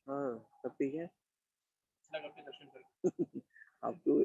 हाँ सब ठीक है। दर्शन कर आप तो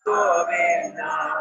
Govinda.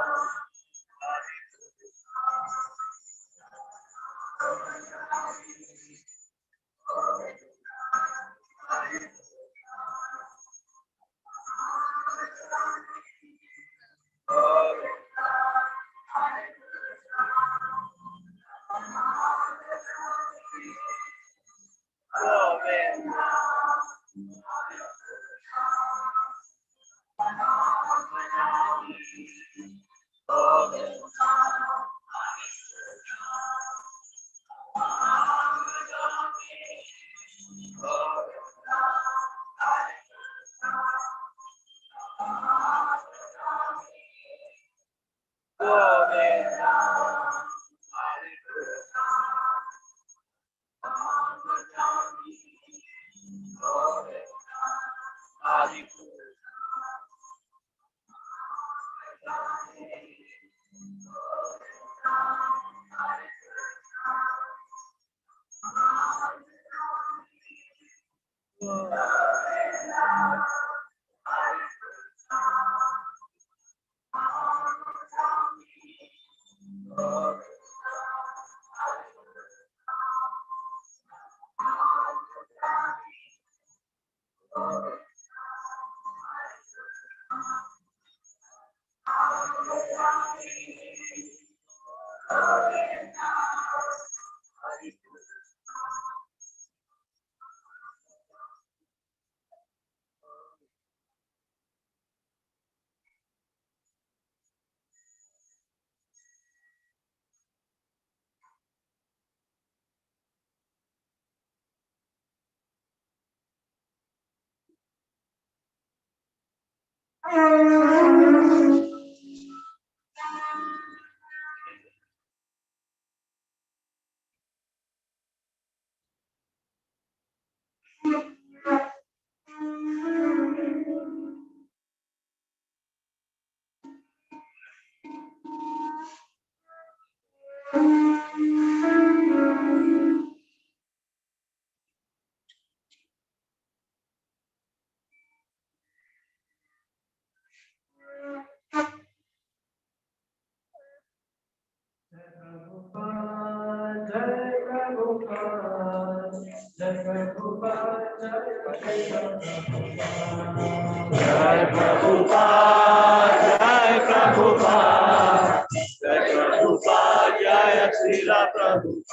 Jai Prabhupada, Jai Prabhupada, Jai Prabhupada, Jai Srila Prabhupada.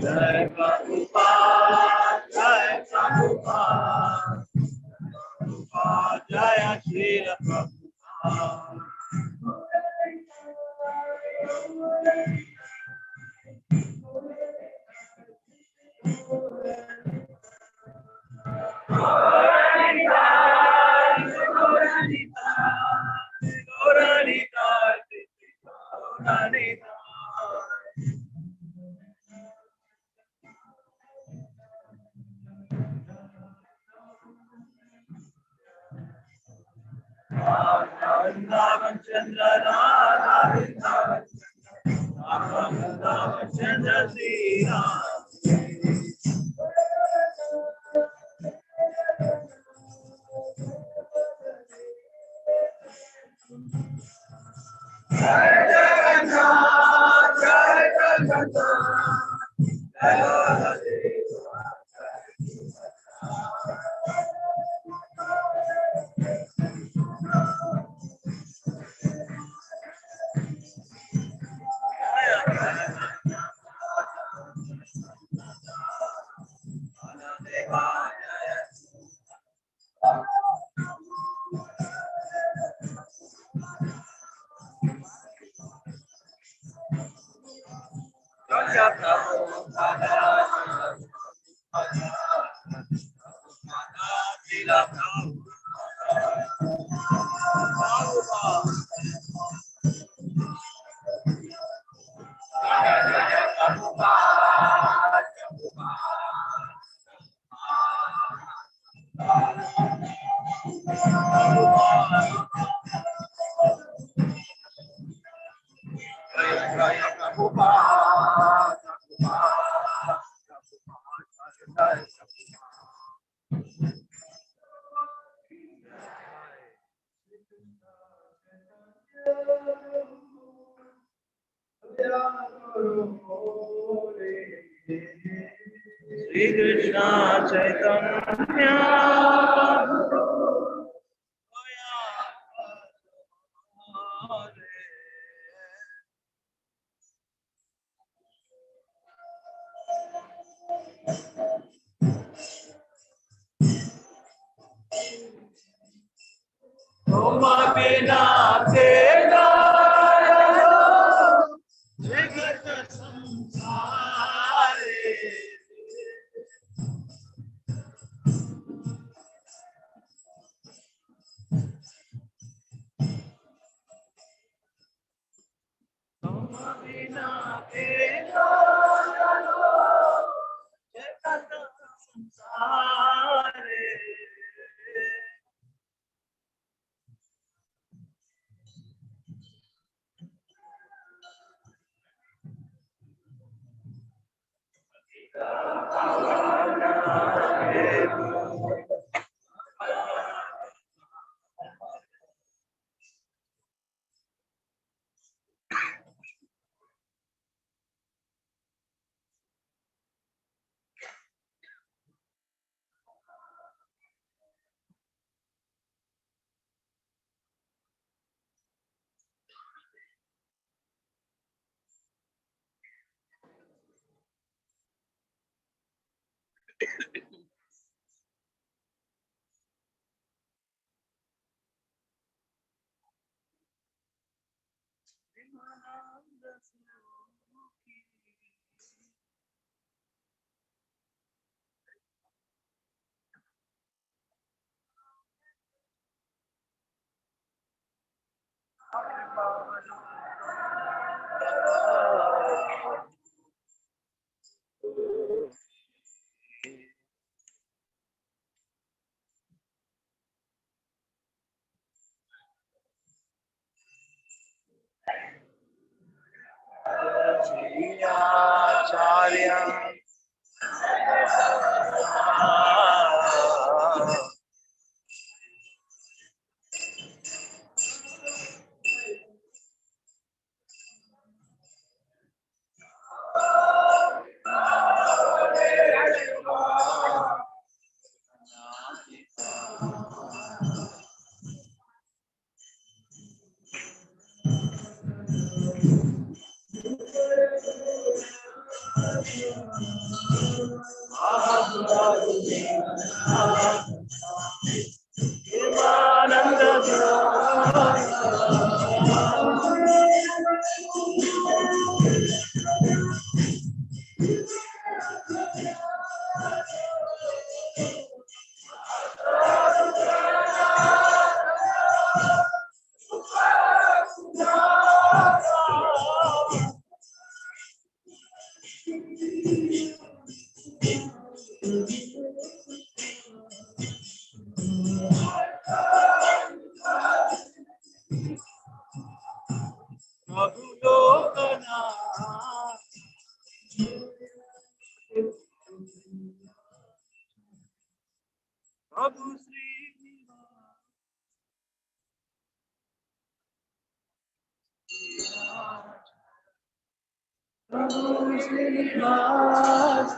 Jai Prabhupada, Jai Prabhupada, Prabhupada, Jai Srila Prabhupada. Sri Krishna Chaitanya Toma bina tera jagat samsare Toma bina tera jagat samsare Acharya Prabhu Lokanath Prabhu Srinivas Prabhu Srinivas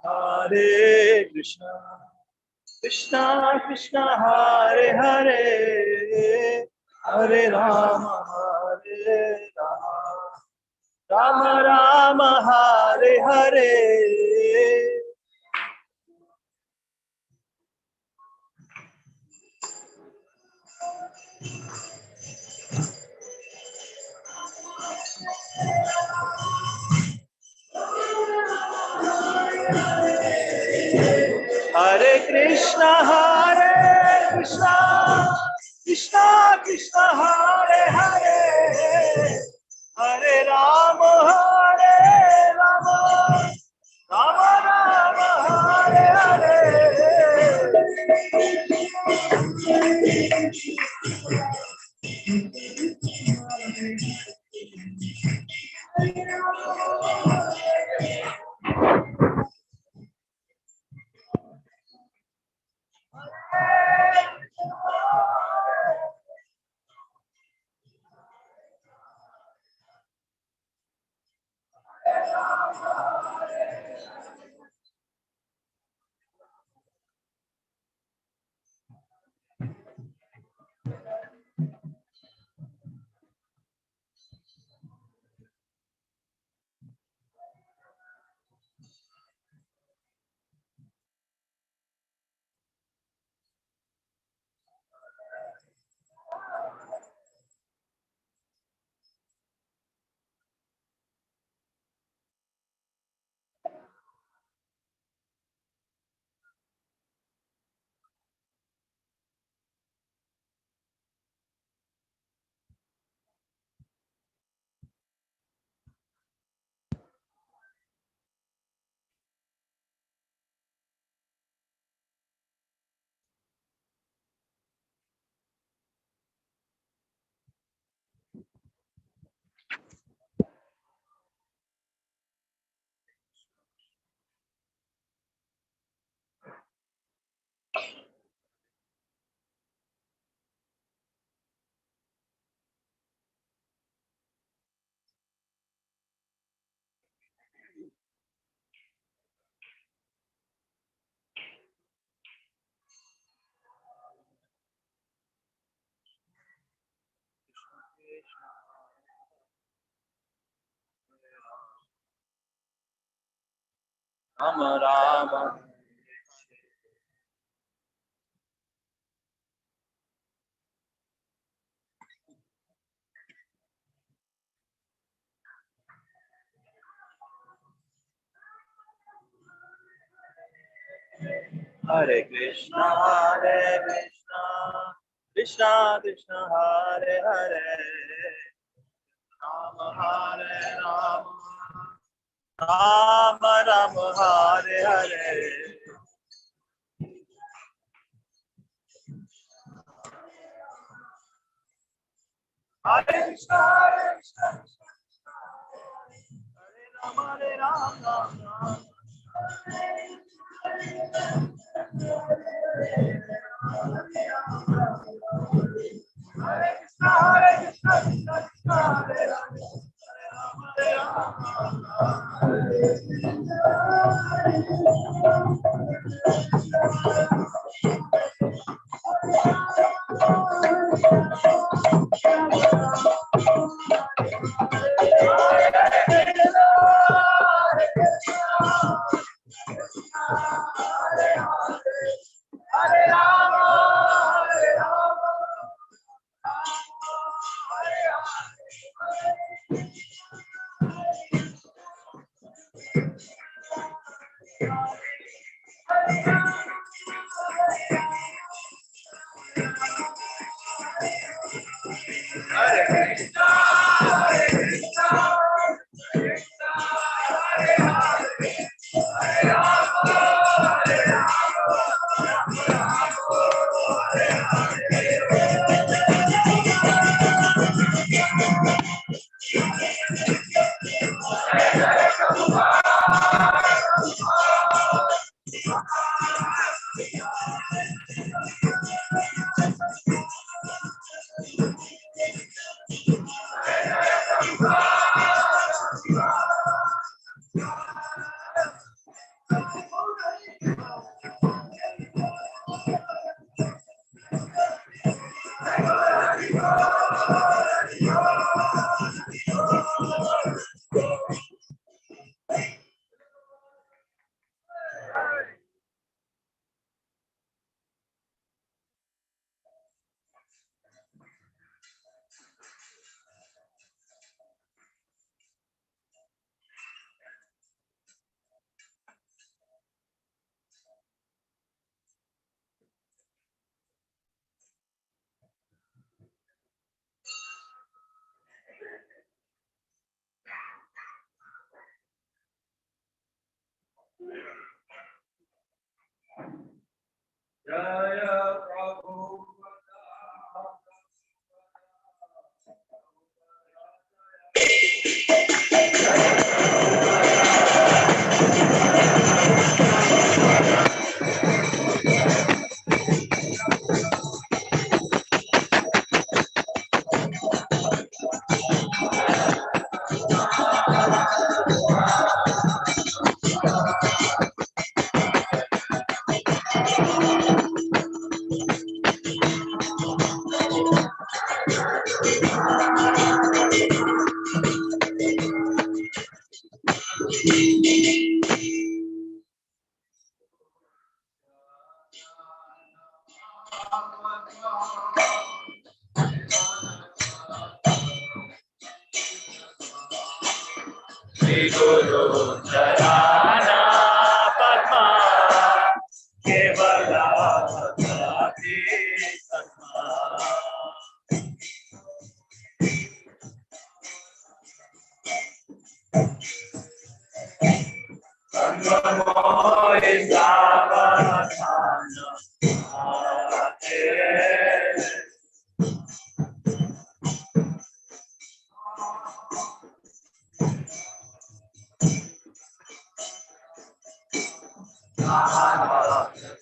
Hare Krishna, Krishna Krishna Hare Hare, Hare Rama Hare Rama, Rama Rama Hare Hare. Hare Krishna, Krishna Krishna Hare Hare, Hare Rama, Rama Rama Hare Hare. Rama Rama. Hare Krishna, Krishna Krishna Hare Hare, Rama Hare Rama, Rama Rama Hare Hare. Hare Krishna, Hare Rama, Rama Rama. Hare Krishna, Krishna Krishna Hare Rama, Hare Jaya Prabhu. Shri Guru Charana Padma Kevala Bhakti Satma Sangamo Isavasana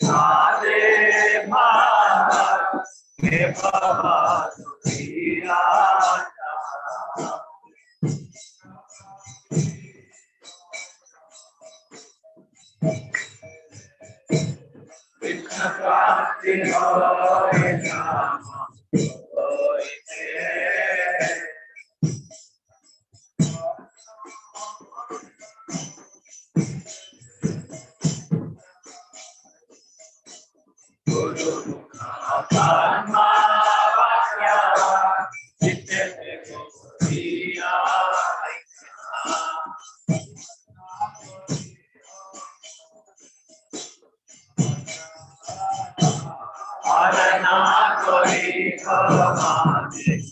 Sade Bharat Bhava Sudhirata Krishna Prati Hare Rama Guru Karma Vakya Chitte Gopuriya Arana Kori Kavamani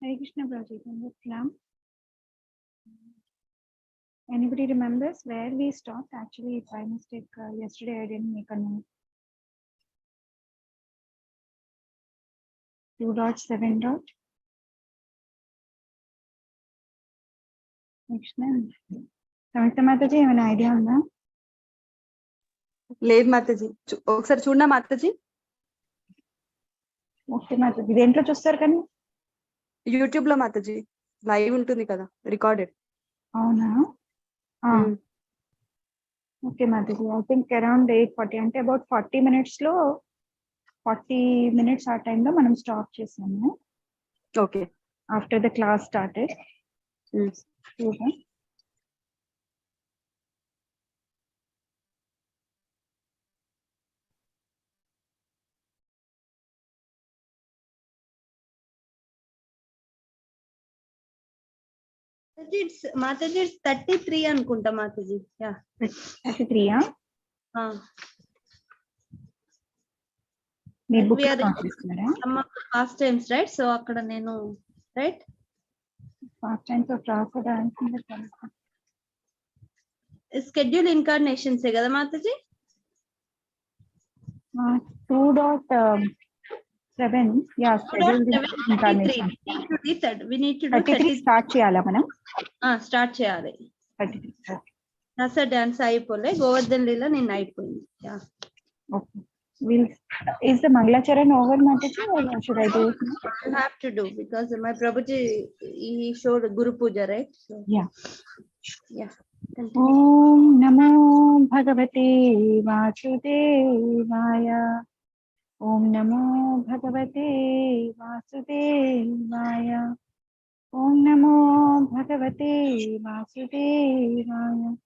Hare Krishna Project number Ram. Anybody remembers where we stopped? Actually, by mistake, yesterday I didn't make a note. 2.7. Krishna. Samantha Mataji, have an idea on that? లేదు మాతాజీ, ఒకసారి చూడనా Mataji? Okay Mataji, దేంట్లో చూస్తారు కానీ? YouTube లో Mataji live ఉంటుంది కదా, recorded. అవునా? Okay Mataji, I think around 8:40 అంటే అబౌట్ 40 minutes లో 40 minutes ఆ టైంలో మనం స్టాప్ చేసాము. Okay, after the class started. మాతాజీ 33 అనుకుంటా మాతాజీ. 33 ఫాస్ట్ టైమ్స్ రైట్. సో అక్కడ నేను right fast times schedule incarnations కదా మాతాజీ? 2.7 yeah schedule incarnation. We need to do 33 start చేయాలా మనం? స్టార్ట్ చేయాలి. 33 రస డాన్స్ అయిపోలే, గోవర్ధన్ లీల నిన్న అయిపోయింది. Okay, Will is the Mangalacharan over, Mataji, or should I do it now? I'll have to do because my Prabhuji, he showed Guru Puja, right? So, Yeah. yeah. Continue. Om Namo Bhagavate Vasudevaya. Om Namo Bhagavate Vasudevaya. Om Namo Bhagavate Vasudevaya.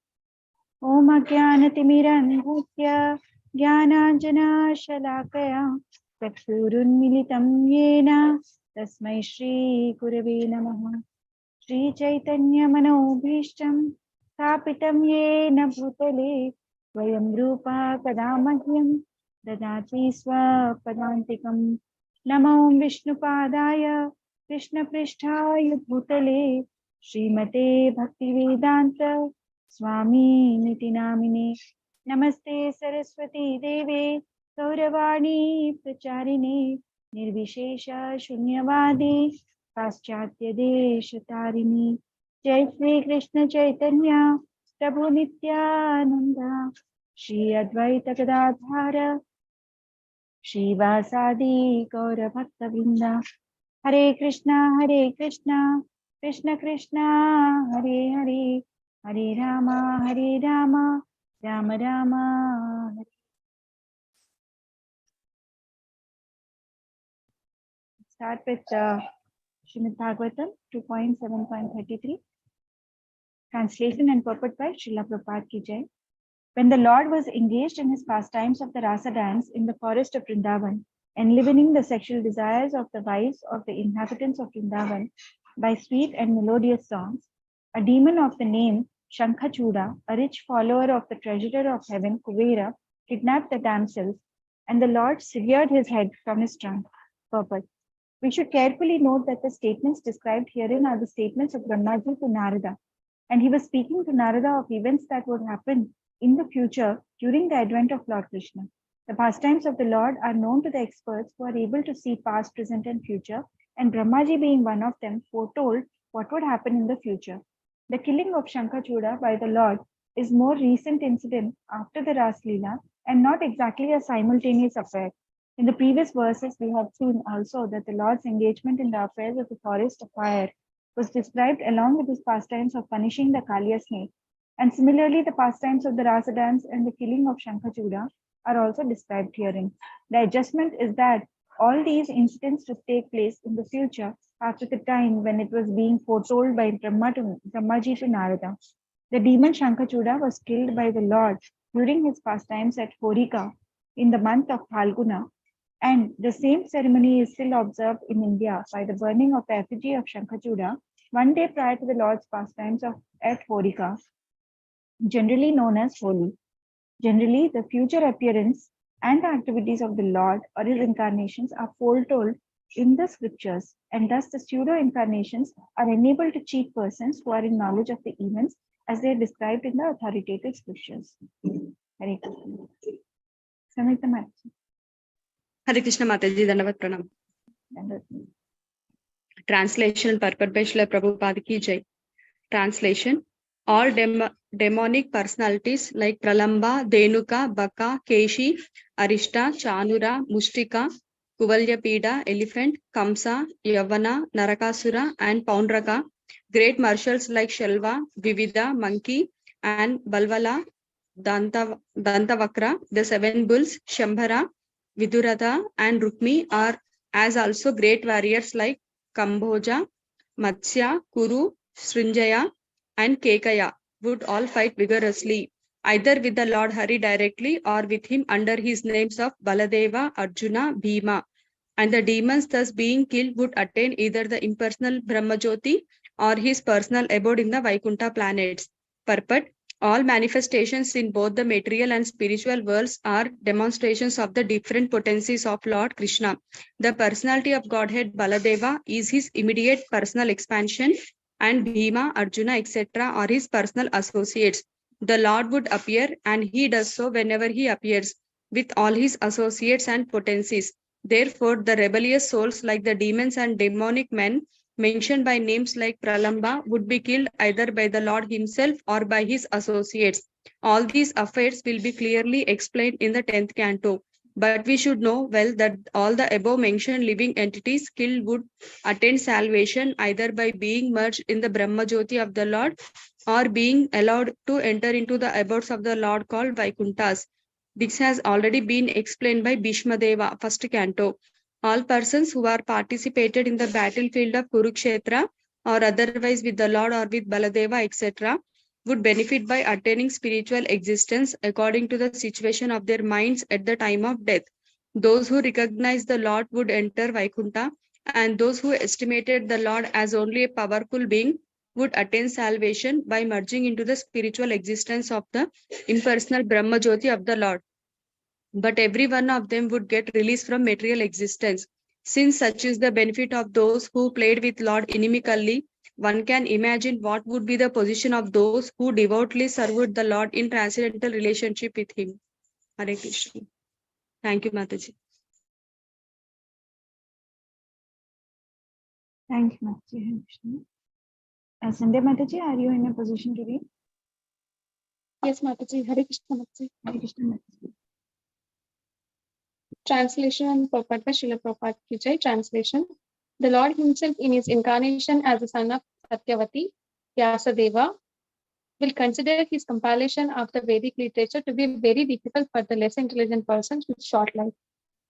Om Ajnanatimirandhasya Jnananjana Shalakaya Chakshurunmilitam Yena Tasmai Shri Gurave Namaha. Shri Chaitanya Manobhishtam Thapitam Yena Bhutale Svayam Rupa Kadamahyam Dadati Swapadantikam. Namo Vishnupadaya Krishna Pristhaya Bhutale Srimate Bhaktivedanta Swami Niti Namine. Namaste Saraswati Deve Gauravani Pracharine Nirvishesha Shunyavadi Paschatya Deshatariणी. Jai Shri Krishna Chaitanya Prabhu Nityananda Shri Advaita Gadadhara Shri Vasadi Gaura Bhakta Vrinda. Hare Krishna Krishna Krishna Hare Hare Hare Rama Rama Rama Hare. Start with Srimad Bhagavatam 2.7.33. Translation and purport by Srila Prabhupada Ki Jai. When the Lord was engaged in his pastimes of the rasa dance in the forest of Vrindavan, enlivening the sexual desires of the wives of the inhabitants of Vrindavan by sweet and melodious songs, a demon of the name Shankachuda, a rich follower of the treasurer of heaven, Kuvera, kidnapped the damsels, and the Lord severed his head from his trunk. Purport. We should carefully note that the statements described herein are the statements of Brahmaji to Narada, and he was speaking to Narada of events that would happen in the future during the advent of Lord Krishna. The pastimes of the Lord are known to the experts who are able to see past, present, and future, and Brahmaji being one of them foretold what would happen in the future. The killing of Shankachuda by the Lord is more recent incident after the Ras Leela and not exactly a simultaneous affair. In the previous verses, we have seen also that the Lord's engagement in the affairs of the forest of fire was described along with his pastimes of punishing the Kaliya snake. And similarly, the pastimes of the Rasa dance and the killing of Shankachuda are also described herein. The adjustment is that all these incidents would take place in the future after the time when it was being foretold by Brahmaji to Narada. The demon Shankachuda was killed by the Lord during his pastimes at Horika in the month of Phalguna, and the same ceremony is still observed in India by the burning of the effigy of Shankachuda one day prior to the Lord's pastimes at Horika, generally known as Holi. Generally, the future appearance and the activities of the Lord or his incarnations are foretold in the scriptures, and thus the pseudo-incarnations are enabled to cheat persons who are in knowledge of the events as they are described in the authoritative scriptures. Hare Krishna. Samhita Mataji. Hare Krishna Mataji, Dandavat Pranam. Translation and purport by Srila Prabhupada Ki Jai. Translation. All demonic personalities like Pralamba, Denuka, Baka, Keshi, Arishta, Chanura, Mustika, Kuvalyapida, Elephant, Kamsa, Yavana, Narakasura, and Paundraka, great marshals like Shalva, Vividha, Monkey, and Balvala, Dantavakra, the seven bulls, Shambhara, Viduratha, and Rukmi are as also great warriors like Kambhoja, Matsya, Kuru, Srinjaya, and Kekaya would all fight vigorously, either with the Lord Hari directly or with him under his names of Baladeva, Arjuna, Bhima. And the demons thus being killed would attain either the impersonal Brahmajyoti or his personal abode in the Vaikuntha planets. Purport. All manifestations in both the material and spiritual worlds are demonstrations of the different potencies of Lord Krishna. The personality of Godhead Baladeva is his immediate personal expansion, and Bhima, Arjuna, etc. are his personal associates. The Lord would appear, and he does so whenever he appears, with all his associates and potencies. Therefore, the rebellious souls like the demons and demonic men mentioned by names like Pralamba would be killed either by the Lord himself or by his associates. All these affairs will be clearly explained in the 10th canto. But we should know well that all the above mentioned living entities killed would attain salvation either by being merged in the Brahma Jyoti of the Lord or being allowed to enter into the abodes of the Lord called Vaikunthas. This has already been explained by Bhishma Deva, first canto. All persons who are participated in the battlefield of Kurukshetra or otherwise with the Lord or with Baladeva, etc., would benefit by attaining spiritual existence according to the situation of their minds at the time of death. Those who recognize the Lord would enter Vaikuntha, and those who estimated the Lord as only a powerful being would attain salvation by merging into the spiritual existence of the impersonal Brahma Jyoti of the Lord. But every one of them would get release from material existence. Since such is the benefit of those who played with Lord inimically, one can imagine what would be the position of those who devoutly served the Lord in transcendental relationship with him. Hare Krishna. Thank you, Mataji. Thank you, Mataji. Hare Krishna. Sunday Mataji, are you in a position to read? Yes, Mataji. Hare Krishna, Mataji. Hare Krishna Mataji. Translation and purport by Srila Prabhupada Ki Jai. Translation. The Lord himself in his incarnation as the son of Satyavati, Vyasadeva, will consider his compilation of the Vedic literature to be very difficult for the less intelligent persons with short life.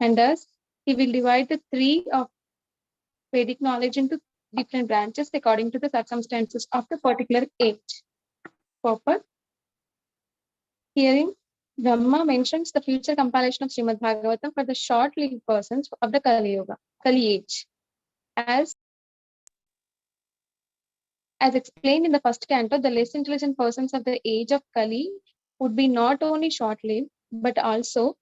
And thus, he will divide the three of Vedic knowledge into different branches according to the circumstances of the particular age. Purport. Herein, Brahma mentions the future compilation of Srimad Bhagavatam for the short-lived persons of the Kali age. As explained in the first canto, the less intelligent persons of the age of Kali would be not only short-lived, but also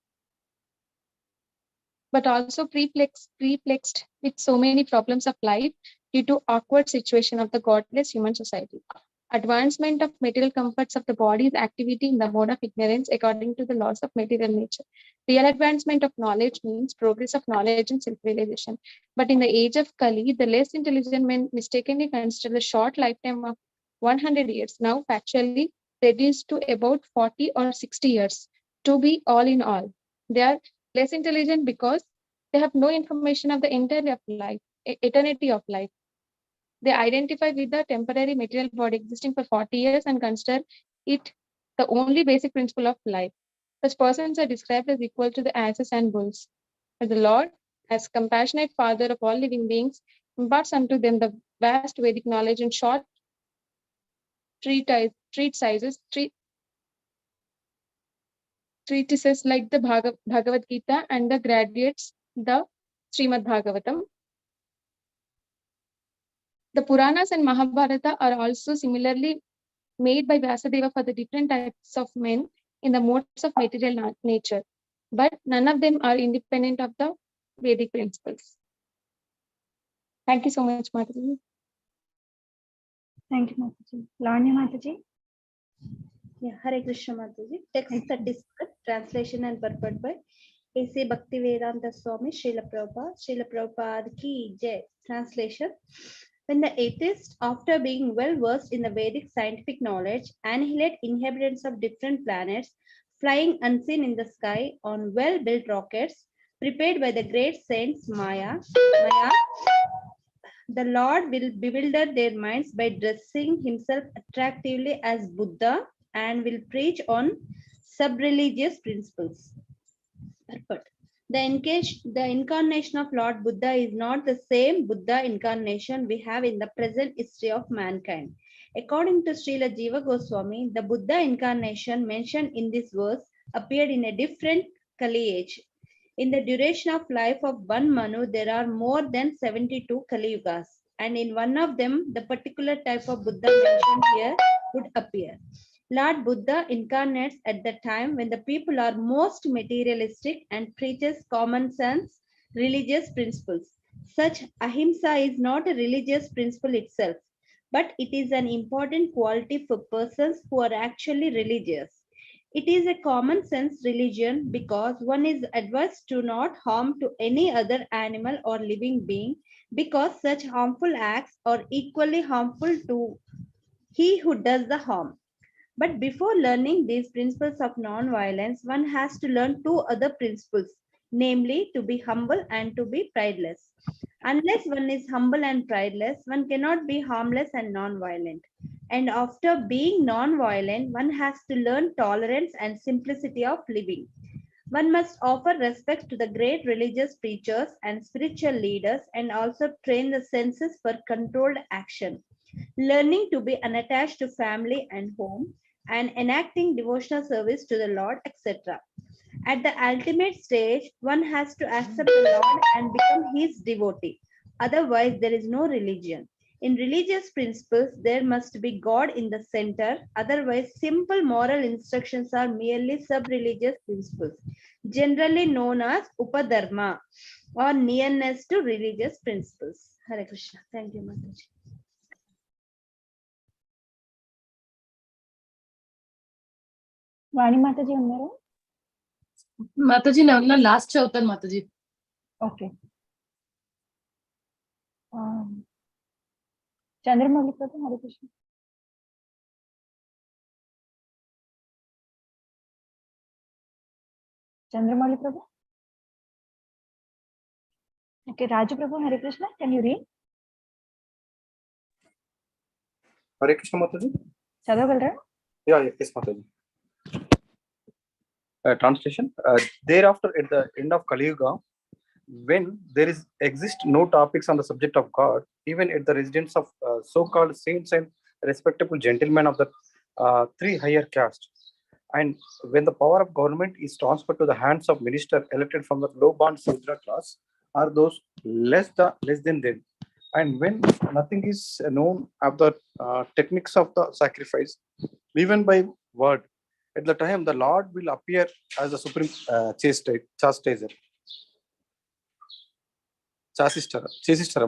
perplexed with so many problems of life due to awkward situation of the godless human society. Advancement of material comforts of the body is activity in the mode of ignorance according to the laws of material nature. Real advancement of knowledge means progress of knowledge and self-realization. But in the age of Kali, the less intelligent men mistakenly consider the short lifetime of 100 years, now factually reduced to about 40 or 60 years, to be all in all. They are less intelligent because they have no information of the entirety of life, eternity of life. They identify with the temporary material body existing for 40 years and consider it the only basic principle of life. Such persons are described as equal to the asses and bulls. But the Lord, as compassionate Father of all living beings, imparts unto them the vast Vedic knowledge in short treatises like the Bhagavad Gita and the graduates the Srimad Bhagavatam. The Puranas and Mahabharata are also similarly made by Vyasadeva for the different types of men in the modes of material nature, but none of them are independent of the Vedic principles. Thank you so much, Mataji. Thank you, Mataji. Lavanya Mataji. Yeah, Hare Krishna Mataji. Text 37, translation and purport by A.C. Bhaktivedanta Swami, Srila Prabhupada Ki Jai. Translation. When the atheist, after being well versed in the Vedic scientific knowledge, annihilate inhabitants of different planets, flying unseen in the sky on well-built rockets, prepared by the great saints Maya, the Lord will bewilder their minds by dressing himself attractively as Buddha and will preach on sub-religious principles. Purport. The incarnation of Lord Buddha is not the same Buddha incarnation we have in the present history of mankind. According to Srila Jiva Goswami, the Buddha incarnation mentioned in this verse appeared in a different Kali age. In the duration of life of one Manu, there are more than 72 Kali Yugas, and in one of them, the particular type of Buddha mentioned here would appear. Lord Buddha incarnates at the time when the people are most materialistic and preaches common sense religious principles. Such ahimsa is not a religious principle itself, but it is an important quality for persons who are actually religious. It is a common sense religion because one is advised to not harm to any other animal or living being because such harmful acts are equally harmful to he who does the harm. But before learning these principles of non-violence, one has to learn two other principles, namely to be humble and to be prideless. Unless one is humble and prideless, one cannot be harmless and non-violent. And after being non-violent, one has to learn tolerance and simplicity of living. One must offer respect to the great religious preachers and spiritual leaders and also train the senses for controlled action, learning to be unattached to family and home, and enacting devotional service to the Lord, etc. At the ultimate stage, one has to accept the Lord and become his devotee. Otherwise, there is no religion. In religious principles, there must be God in the center. Otherwise, simple moral instructions are merely sub-religious principles, generally known as Upadharma or nearness to religious principles. Hare Krishna. Thank you, Mataji. Vani Mataji unnara? Mataji నేను last చదువుతాను Mataji. Okay. Chandramouli Prabhu, Hare Krishna. Chandramouli Prabhu. Okay, Raju Prabhu, Hare Krishna. Can you read? Hare Krishna Mataji. చదవగలరా? Yeah, yes Mataji. Translation. Thereafter, at the end of Kali Yuga, when there exist no topics on the subject of God, even at the residence of so-called saints and respectable gentlemen of the three higher castes, and when the power of government is transferred to the hands of minister elected from the low-born Sudra class, or those less than them, and when nothing is known of the techniques of the sacrifice, even by word, at the time the Lord will appear as the supreme chastiser. Chastiser,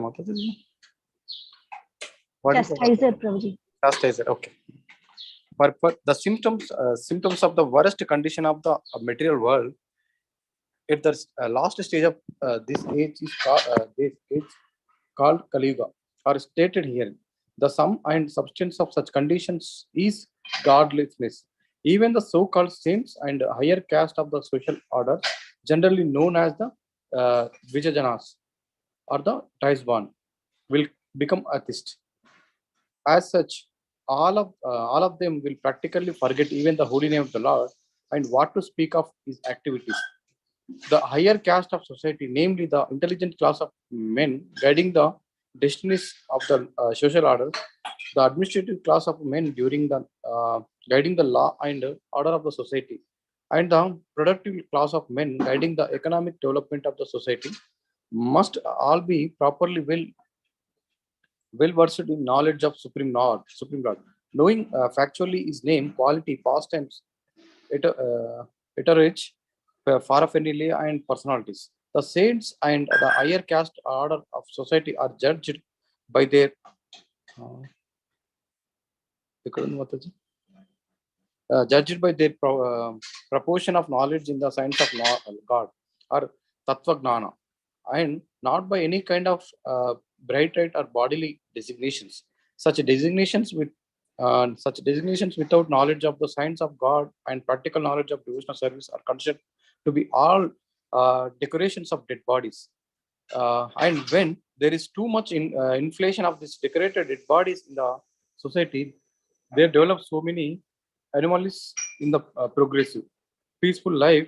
Mataji. Chastiser, Prabhuji. Chastiser, okay. For the symptoms of the worst condition of the material world at the last stage of this age is called Kali Yuga, are stated here. The sum and substance of such conditions is godlessness. Even the so-called saints and higher caste of the social order, generally known as the Vijayajanas or the Taisban, will become atheists. As such, all of them will practically forget even the holy name of the Lord and what to speak of his activities. The higher caste of society, namely the intelligent class of men guiding the destinies of the social order, the administrative class of men during the guiding the law and order of the society, and the productive class of men guiding the economic development of the society, must all be properly well versed in knowledge of Supreme Lord, knowing factually his name, quality, pastimes, iterage, paraphernalia, and personalities. The saints and the higher caste order of society are judged by their proportion of knowledge in the science of God or Tattva Gnana, and not by any kind of bright right or bodily designations. Such designations without knowledge of the science of God and practical knowledge of devotional service are considered to be all decorations of dead bodies. And when there is too much inflation of these decorated dead bodies in the society, they develop so many anomalies in the progressive, peaceful life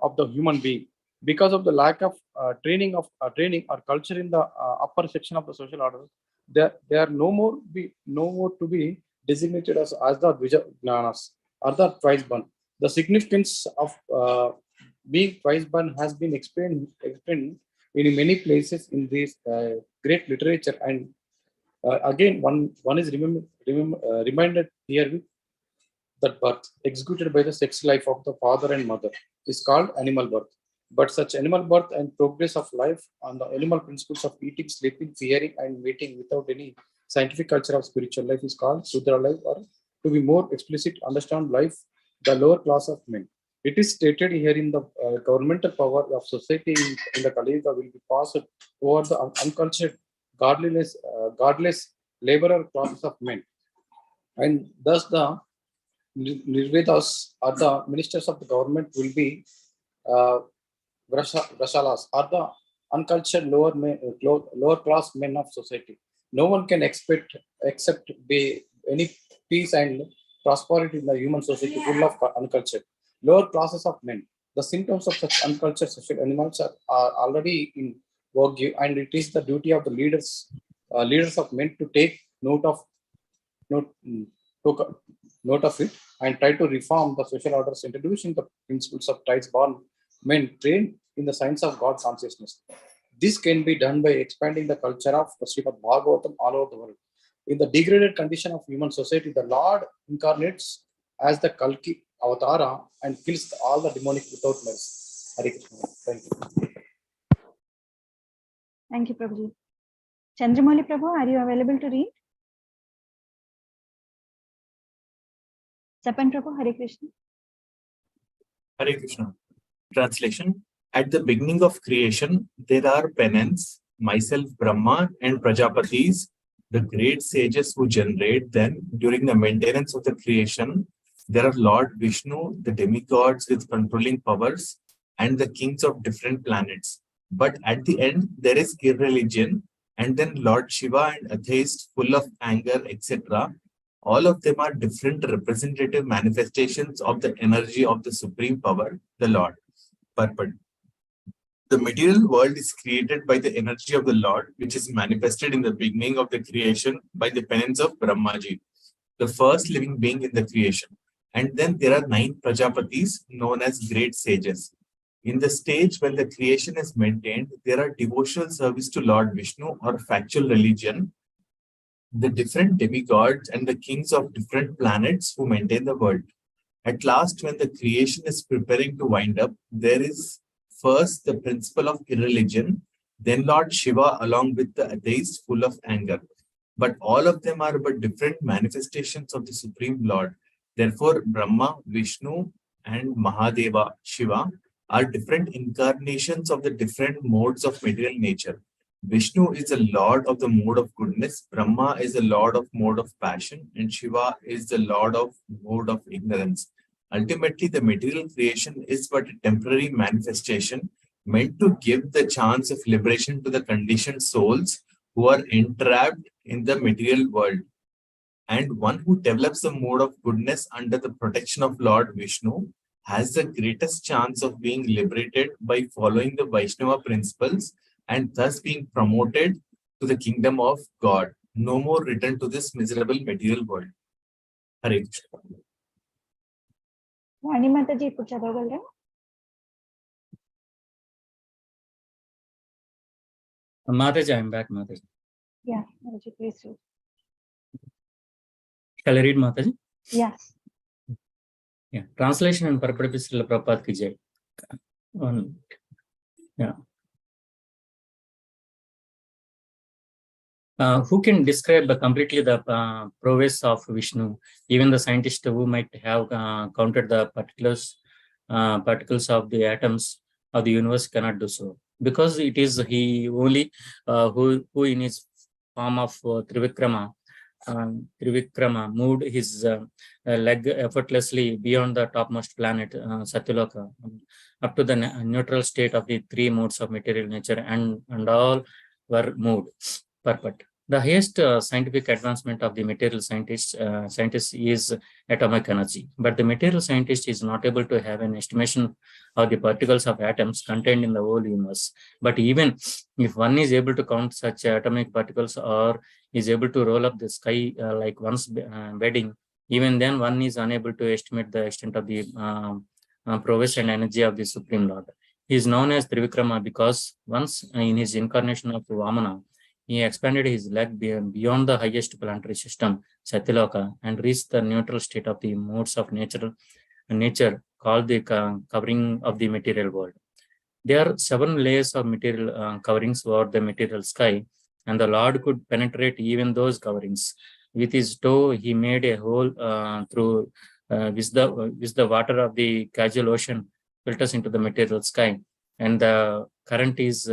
of the human being. Because of the lack of training or culture in the upper section of the social order, they are no more to be designated as the Vijayananas or the twice born. The significance of being twice born has been explained in many places in this great literature, and again one is reminded here with that birth executed by the sex life of the father and mother is called animal birth. But such animal birth and progress of life on the animal principles of eating, sleeping, fearing, and mating without any scientific culture of spiritual life is called Sudra life, or to be more explicit, understand life, the lower class of men. It is stated here in the governmental power of society in the Kali Yuga will be passed over the uncultured, godless laborer classes of men. And thus the Nirvedas or the ministers of the government will be Vrashalas are the uncultured lower class men of society. No one can except be any peace and prosperity in the human society full of uncultured lower classes of men. The symptoms of such uncultured social animals are already in vogue, and it is the duty of the leaders of men to take note, took note of it and try to reform the social orders, introducing the principles of rights born men trained in the science of God consciousness. This can be done by expanding the culture of the Srimad Bhagavatam all over the world. In the degraded condition of human society, the Lord incarnates as the Kalki Avatara and kills all the demonic without mercy. Hare Krishna. Thank you. Thank you, Prabhuji. Chandramoli Prabhu, are you available to read? Sapan Prabhu, Hare Krishna. Hare Krishna. Translation. At the beginning of creation, there are penance, myself Brahma and Prajapatis, the great sages who generate. Then, during the maintenance of the creation, there are Lord Vishnu, the demigods with controlling powers, and the kings of different planets. But at the end, there is irreligion, and then Lord Shiva and atheists full of anger, etc. All of them are different representative manifestations of the energy of the supreme power, the Lord. Purport. The material world is created by the energy of the Lord, which is manifested in the beginning of the creation by the penance of Brahmaji, the first living being in the creation. And then there are 9 Prajapatis known as great sages. In the stage when the creation is maintained, there are devotional service to Lord Vishnu or factual religion, the different demigods and the kings of different planets who maintain the world. At last, when the creation is preparing to wind up, there is first the principle of irreligion, then Lord Shiva along with the atheists full of anger. But all of them are but different manifestations of the Supreme Lord. Therefore, Brahma, Vishnu, and Mahadeva, Shiva, are different incarnations of the different modes of material nature. Vishnu is the Lord of the mode of goodness, Brahma is the Lord of mode of passion, and Shiva is the Lord of mode of ignorance. Ultimately, the material creation is but a temporary manifestation meant to give the chance of liberation to the conditioned souls who are entrapped in the material world. And one who develops the mode of goodness under the protection of Lord Vishnu has the greatest chance of being liberated by following the Vaishnava principles and thus being promoted to the kingdom of God. No more return to this miserable material world. Hare Krishna. Vani Mataji, ఇప్పుడు చదవగలరా? Mataji, I'm back, Mataji. Yeah, Mataji, please read. Shall I read, Mataji? Yes. Yeah. Translation and purport of Srila Prabhupada ki jai. Yeah. Who can describe completely the prowess of Vishnu? Even the scientist who might have counted the particles of the atoms of the universe cannot do so, because it is he only who in his form of Trivikrama moved his leg effortlessly beyond the topmost planet, Satyaloka, up to the neutral state of the 3 modes of material nature, and all were moved. Purport. The highest scientific advancement of the material scientist is atomic energy, but the material scientist is not able to have an estimation of the particles of atoms contained in the whole universe. But even if one is able to count such atomic particles or is able to roll up the sky like one's bedding, even then one is unable to estimate the extent of the prowess and energy of the Supreme Lord. He is known as Trivikrama because once in his incarnation of Vamana, he expanded his leg beyond the highest planetary system, Satyaloka, and reached the neutral state of the modes of nature called the covering of the material world. There are 7 layers of material coverings over the material sky, and the Lord could penetrate even those coverings. With his toe, he made a hole through which the water of the casual ocean filters into the material sky, and the current is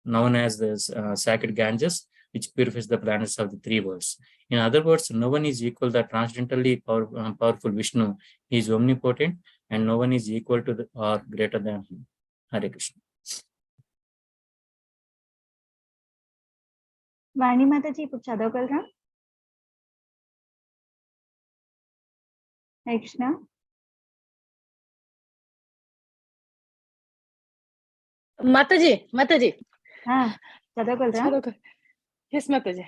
known as the sacred Ganges, which purifies the planets of the 3 worlds. In other words, no one is equal to the transcendently powerful Vishnu. He is omnipotent, and no one is equal to or greater than him. Hare Krishna. వాణి మాతాజీ ఇప్పుడు చదవగలరా? Hare Krishna. Mataji, చదవగలరా? yes, Mataji.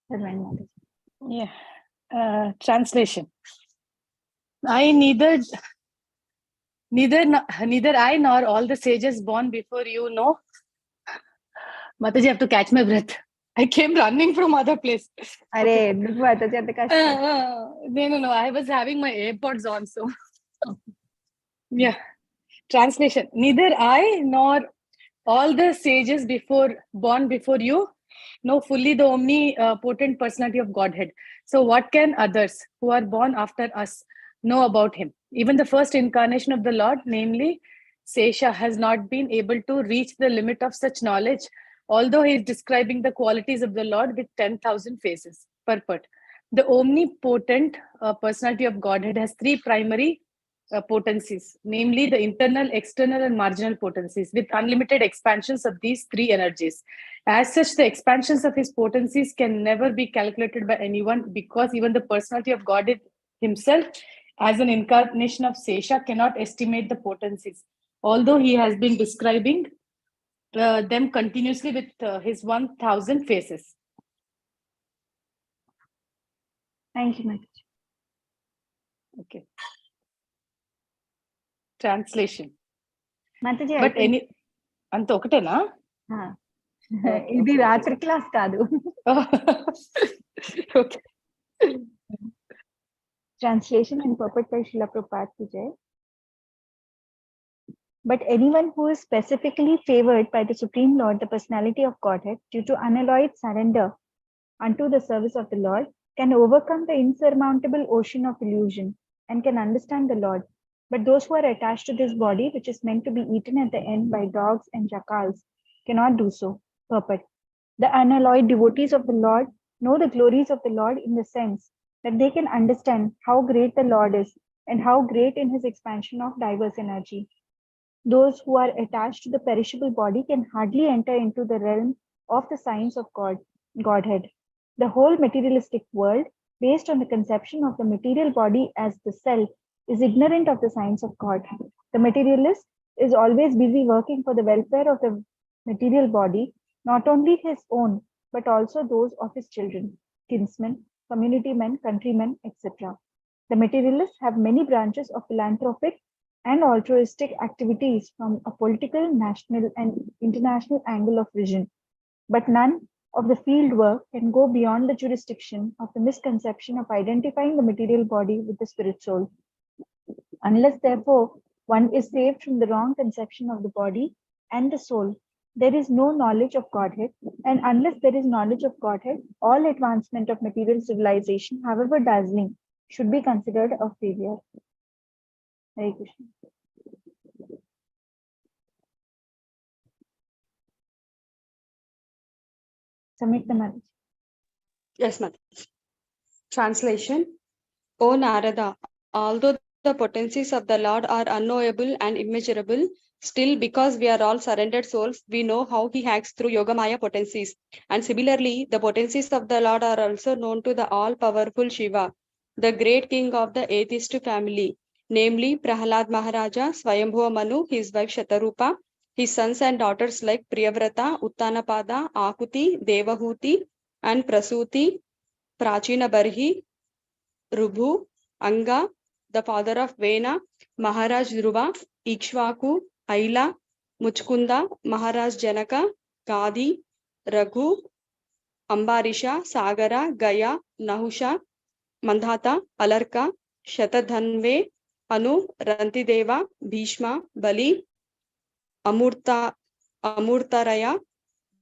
చదవండి Mataji. Yeah. Translation. Neither I nor all the sages born before you know. Mataji, I have to catch my breath. I came running from other place. అరే ఎందుకు మాతాజీ అంత కష్టం? No. I was having my AirPods on, so yeah. Translation. Neither I nor all the sages born before you know fully the omnipotent personality of Godhead. So what can others who are born after us know about him? Even the first incarnation of the Lord, namely Sesha, has not been able to reach the limit of such knowledge, although he is describing the qualities of the Lord with 10,000 faces. Purport. The omnipotent personality of Godhead has three primary potencies, namely the internal, external, and marginal potencies, with unlimited expansions of these three energies. As such, the expansions of his potencies can never be calculated by anyone, because even the personality of God himself, as an incarnation of Sesha, cannot estimate the potencies, although he has been describing them continuously with his 1,000 faces. Thank you, Mataji. Okay. Translation. Mataji But any అంత ఒకటేనా? ఇది రాత్రి class కాదు. Okay. Translation and purport by Srila Prabhupada ki jai. But anyone who is specifically favored by the Supreme Lord, the personality of Godhead, due to unalloyed surrender unto the service of the Lord, can overcome the insurmountable ocean of illusion and can understand the Lord. But those who are attached to this body, which is meant to be eaten at the end by dogs and jackals, cannot do so. Purport. The unalloyed devotees of the Lord know the glories of the Lord in the sense that they can understand how great the Lord is and how great in his expansion of diverse energy. Those who are attached to the perishable body can hardly enter into the realm of the science of Godhead. The whole materialistic world, based on the conception of the material body as the self, is ignorant of the science of God. The materialist is always busy working for the welfare of the material body, not only his own, but also those of his children, kinsmen, community men, countrymen, etc. The materialists have many branches of philanthropic and altruistic activities from a political, national, and international angle of vision. But none of the field work can go beyond the jurisdiction of the misconception of identifying the material body with the spirit soul. Unless, therefore, one is saved from the wrong conception of the body and the soul, there is no knowledge of Godhead. And unless there is knowledge of Godhead, all advancement of material civilization, however dazzling, should be considered a failure. Hare Krishna. Samyukta Mataji. Yes, ma'am. Translation. O Narada, although the potencies of the Lord are unknowable and immeasurable, still, because we are all surrendered souls, we know how he acts through Yogamaya potencies. And similarly, the potencies of the Lord are also known to the all-powerful Shiva, the great king of the atheist family, namely Prahalad Maharaja, Swayambhuva Manu, his wife Shatarupa, his sons and daughters like Priyavrata, Uttanapada, Akuti, Devahuti, and Prasuti, Prachina Barhi, Rubhu, Anga, the father of Vena, Maharaj Dhruva, Ikshvaku, Aila, Muchkunda, Maharaj Janaka, Gadi, Raghu, Ambarisha, Sagara, Gaya, Nahusha, Mandhata, Alarka, Shatadhanve, Anu, Rantideva, Bhishma, Bali, Amurtaraya,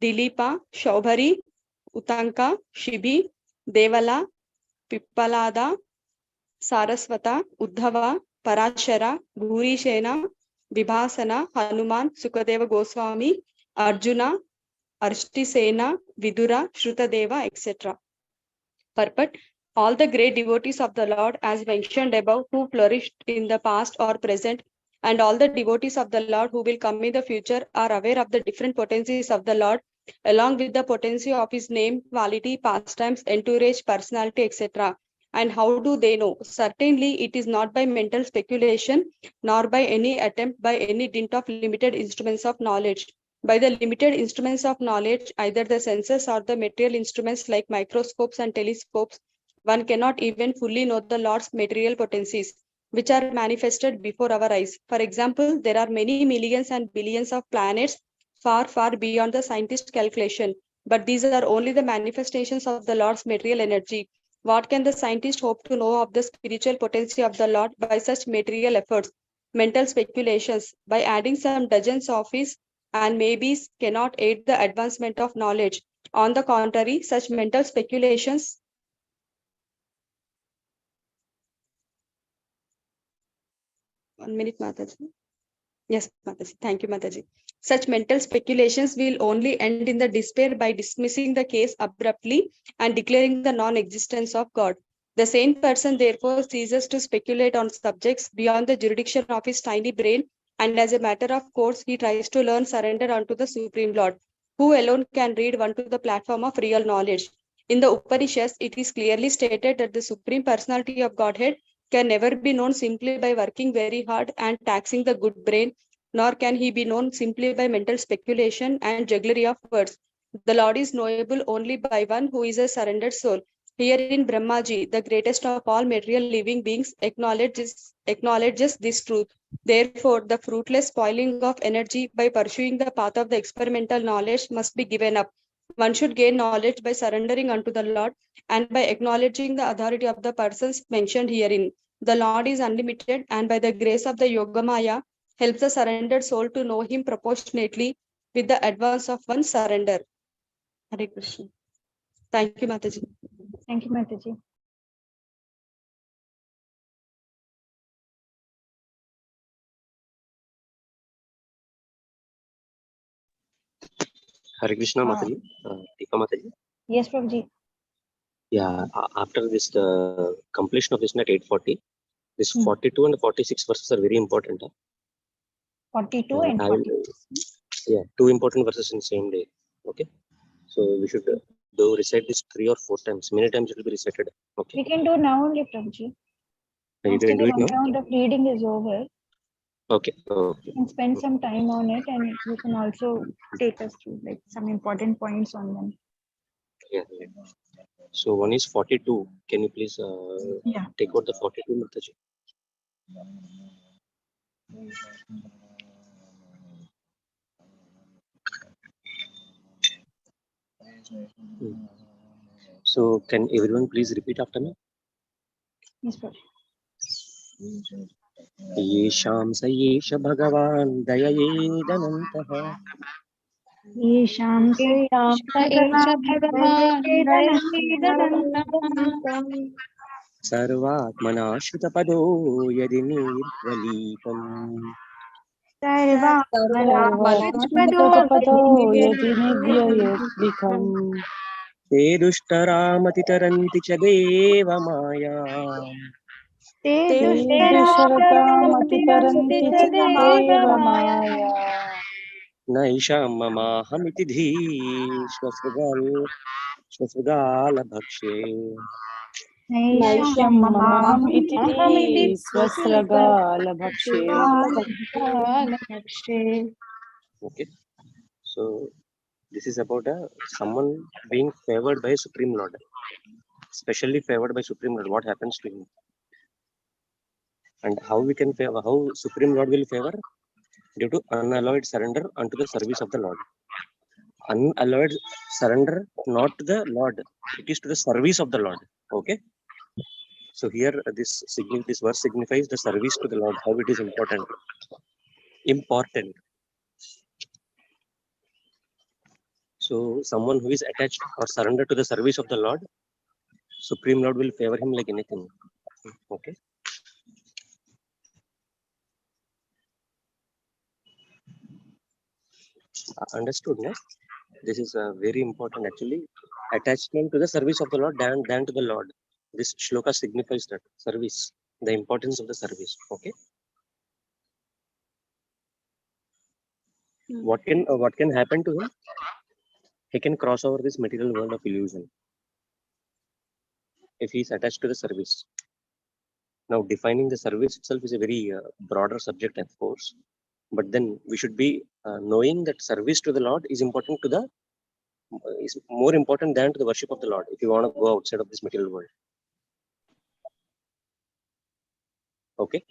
Dilipa, Shaubhari, Utanka, Shibi, Devala, Pippalada, Saraswata, Uddhava, Parashara, Bhurishena, Vibhasana, Hanuman, Sukadeva Goswami, Arjuna, Arshtisena, Vidura, Shrutadeva, etc. Purport. All the great devotees of the Lord, as mentioned above, who flourished in the past or present, and all the devotees of the Lord who will come in the future are aware of the different potencies of the Lord, along with the potency of his name, quality, pastimes, entourage, personality, etc. And how do they know? Certainly, it is not by mental speculation, nor by any attempt by any dint of limited instruments of knowledge. By the limited instruments of knowledge, either the senses or the material instruments like microscopes and telescopes, one cannot even fully know the Lord's material potencies, which are manifested before our eyes. For example, there are many millions and billions of planets far, far beyond the scientist calculation, but these are only the manifestations of the Lord's material energy. What can the scientist hope to know of the spiritual potency of the Lord by such material efforts? Mental speculations, by adding some dozens of his and maybes, cannot aid the advancement of knowledge. On the contrary, such mental speculations One minute, Mataji. Yes, Mataji. Thank you, Mataji. Such mental speculations will only end in the despair by dismissing the case abruptly and declaring the non-existence of God. The sane person therefore ceases to speculate on subjects beyond the jurisdiction of his tiny brain, and as a matter of course, he tries to learn surrender unto the Supreme Lord, who alone can lead one to the platform of real knowledge. In the Upanishads, it is clearly stated that the Supreme Personality of Godhead can never be known simply by working very hard and taxing the good brain, nor can he be known simply by mental speculation and jugglery of words. The Lord is knowable only by one who is a surrendered soul. Herein Brahmaji, the greatest of all material living beings, acknowledges this truth. Therefore, the fruitless spoiling of energy by pursuing the path of the experimental knowledge must be given up. One should gain knowledge by surrendering unto the Lord and by acknowledging the authority of the persons mentioned herein. The Lord is unlimited, and by the grace of the Yogamaya, helps the surrendered soul to know him proportionately with the advance of one's surrender. Hare Krishna. Thank you, Mataji. Thank you, Mataji. Hare Krishna, Mataji. Tika Mataji. Yes, Prabhuji. Yeah, after this completion of this net 840, this 42 and 46 verses are very important. 42 and 46. Yeah, two important verses in the same day. Okay, so we should do recite this 3 or 4 times. Many times it will be recited. Okay. We can do now only, Prabhuji. You can do it now. Round of reading is over. Okay. Okay. You can spend some time on it, and you can also take us through like some important points on them. Yeah. So one is 42. Can you please take out the 42, Mataji? So can everyone please repeat after me? Yes, Prabhuji. येषां स एष भगवान् दययेदनन्तः Yesham se सर्वात्मना श्रुतपदो यदि निर्वलीकम् ते दुष्टरामतितरन्ति च देवमायाम् नैषां ममाहमिति श्वसृगालभक्षे Okay, so this is about someone being favored by Supreme Lord, specially favored by Supreme Lord. What happens to him, and how we can favor? How Supreme Lord will favor? Due to unalloyed surrender unto the service of the Lord. Unalloyed surrender, not to the Lord; it is to the service of the Lord. Okay. So here this verse signifies the service to the Lord. How it is important. So someone who is attached or surrendered to the service of the Lord, Supreme Lord will favor him like anything. Okay. Understood, no? This is very important actually. Attachment to the service of the Lord than to the Lord. This shloka signifies that service, the importance of the service. Okay. What can happen to him? He can cross over this material world of illusion if he is attached to the service. Now, defining the service itself is a very broader subject, of course. But then we should be knowing that service to the Lord is important to the is more important than to the worship of the Lord. If you want to go outside of this material world. Okay.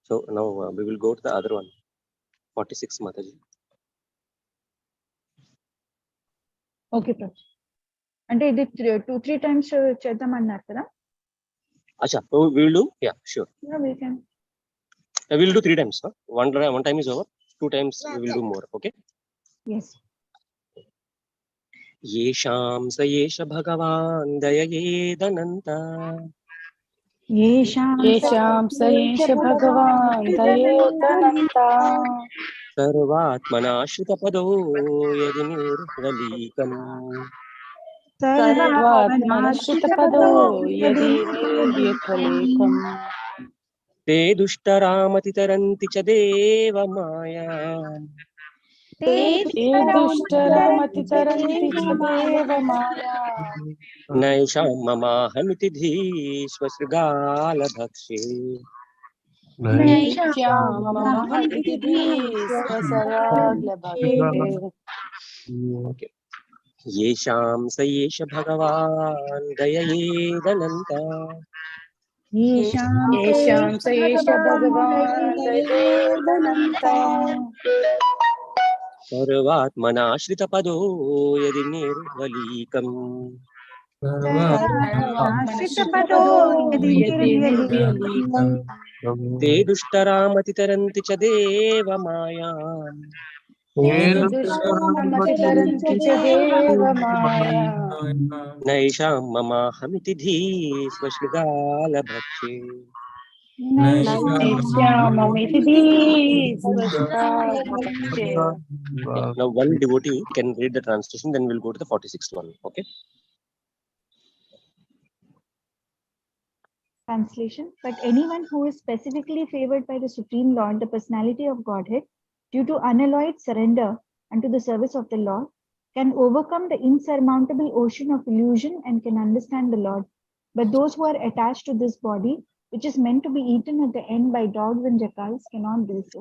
So now we will go to the other one. 46 Mataji. Okay ప్రభు. అంటే ఇది 2-3 times చేద్దామన్నారు కదా? Acha, so we will do. Yeah, sure. Yeah, we can. We will do 3 times. Huh? One time is over. 2 times we will do more. Okay. Yes. येषां स एष भगवान् दययेदनन्ता येषां स एष भगवान् दयेदनन्ता सर्वात्मनाश्रितपदो यदि निर्वलीकम् सर्वात्मनश्रितपदो यदि निर्व्यतिरेकम् ते दुष्टरामतितरन्ति च देवमाया ते दुष्टरामतितरन्ति च देवमाया नैषां ममाहमिति धीष्वसृगालभक्षे नैष्यां ममहमिति धीस्वसराग्लभक्षे येषां स एष भगवान् दययेदनन्ता येषां स एष भगवान् दयेदनन्ता सर्वात्मनाश्रितपदो यदि निर्वलीकम् सर्वात्मनश्रितपदो यदि निर्व्यलीकम् ते दुष्टरामतितरन्ति च देवमायाम् ते दुष्टरामतितरन्ति च देवमाया नैषां ममाहमिति धीस्वशृगालभक्षे नैष्याममिति धीस्वसराग्लभक्षे. Now one devotee can read the translation, then we'll go to the 46th one. Okay. Translation. But anyone who is specifically favored by the Supreme Lord, the personality of Godhead, due to unalloyed surrender unto the service of the Lord, can overcome the insurmountable ocean of illusion and can understand the Lord. But those who are attached to this body, which is meant to be eaten at the end by dogs and jackals, cannot do so.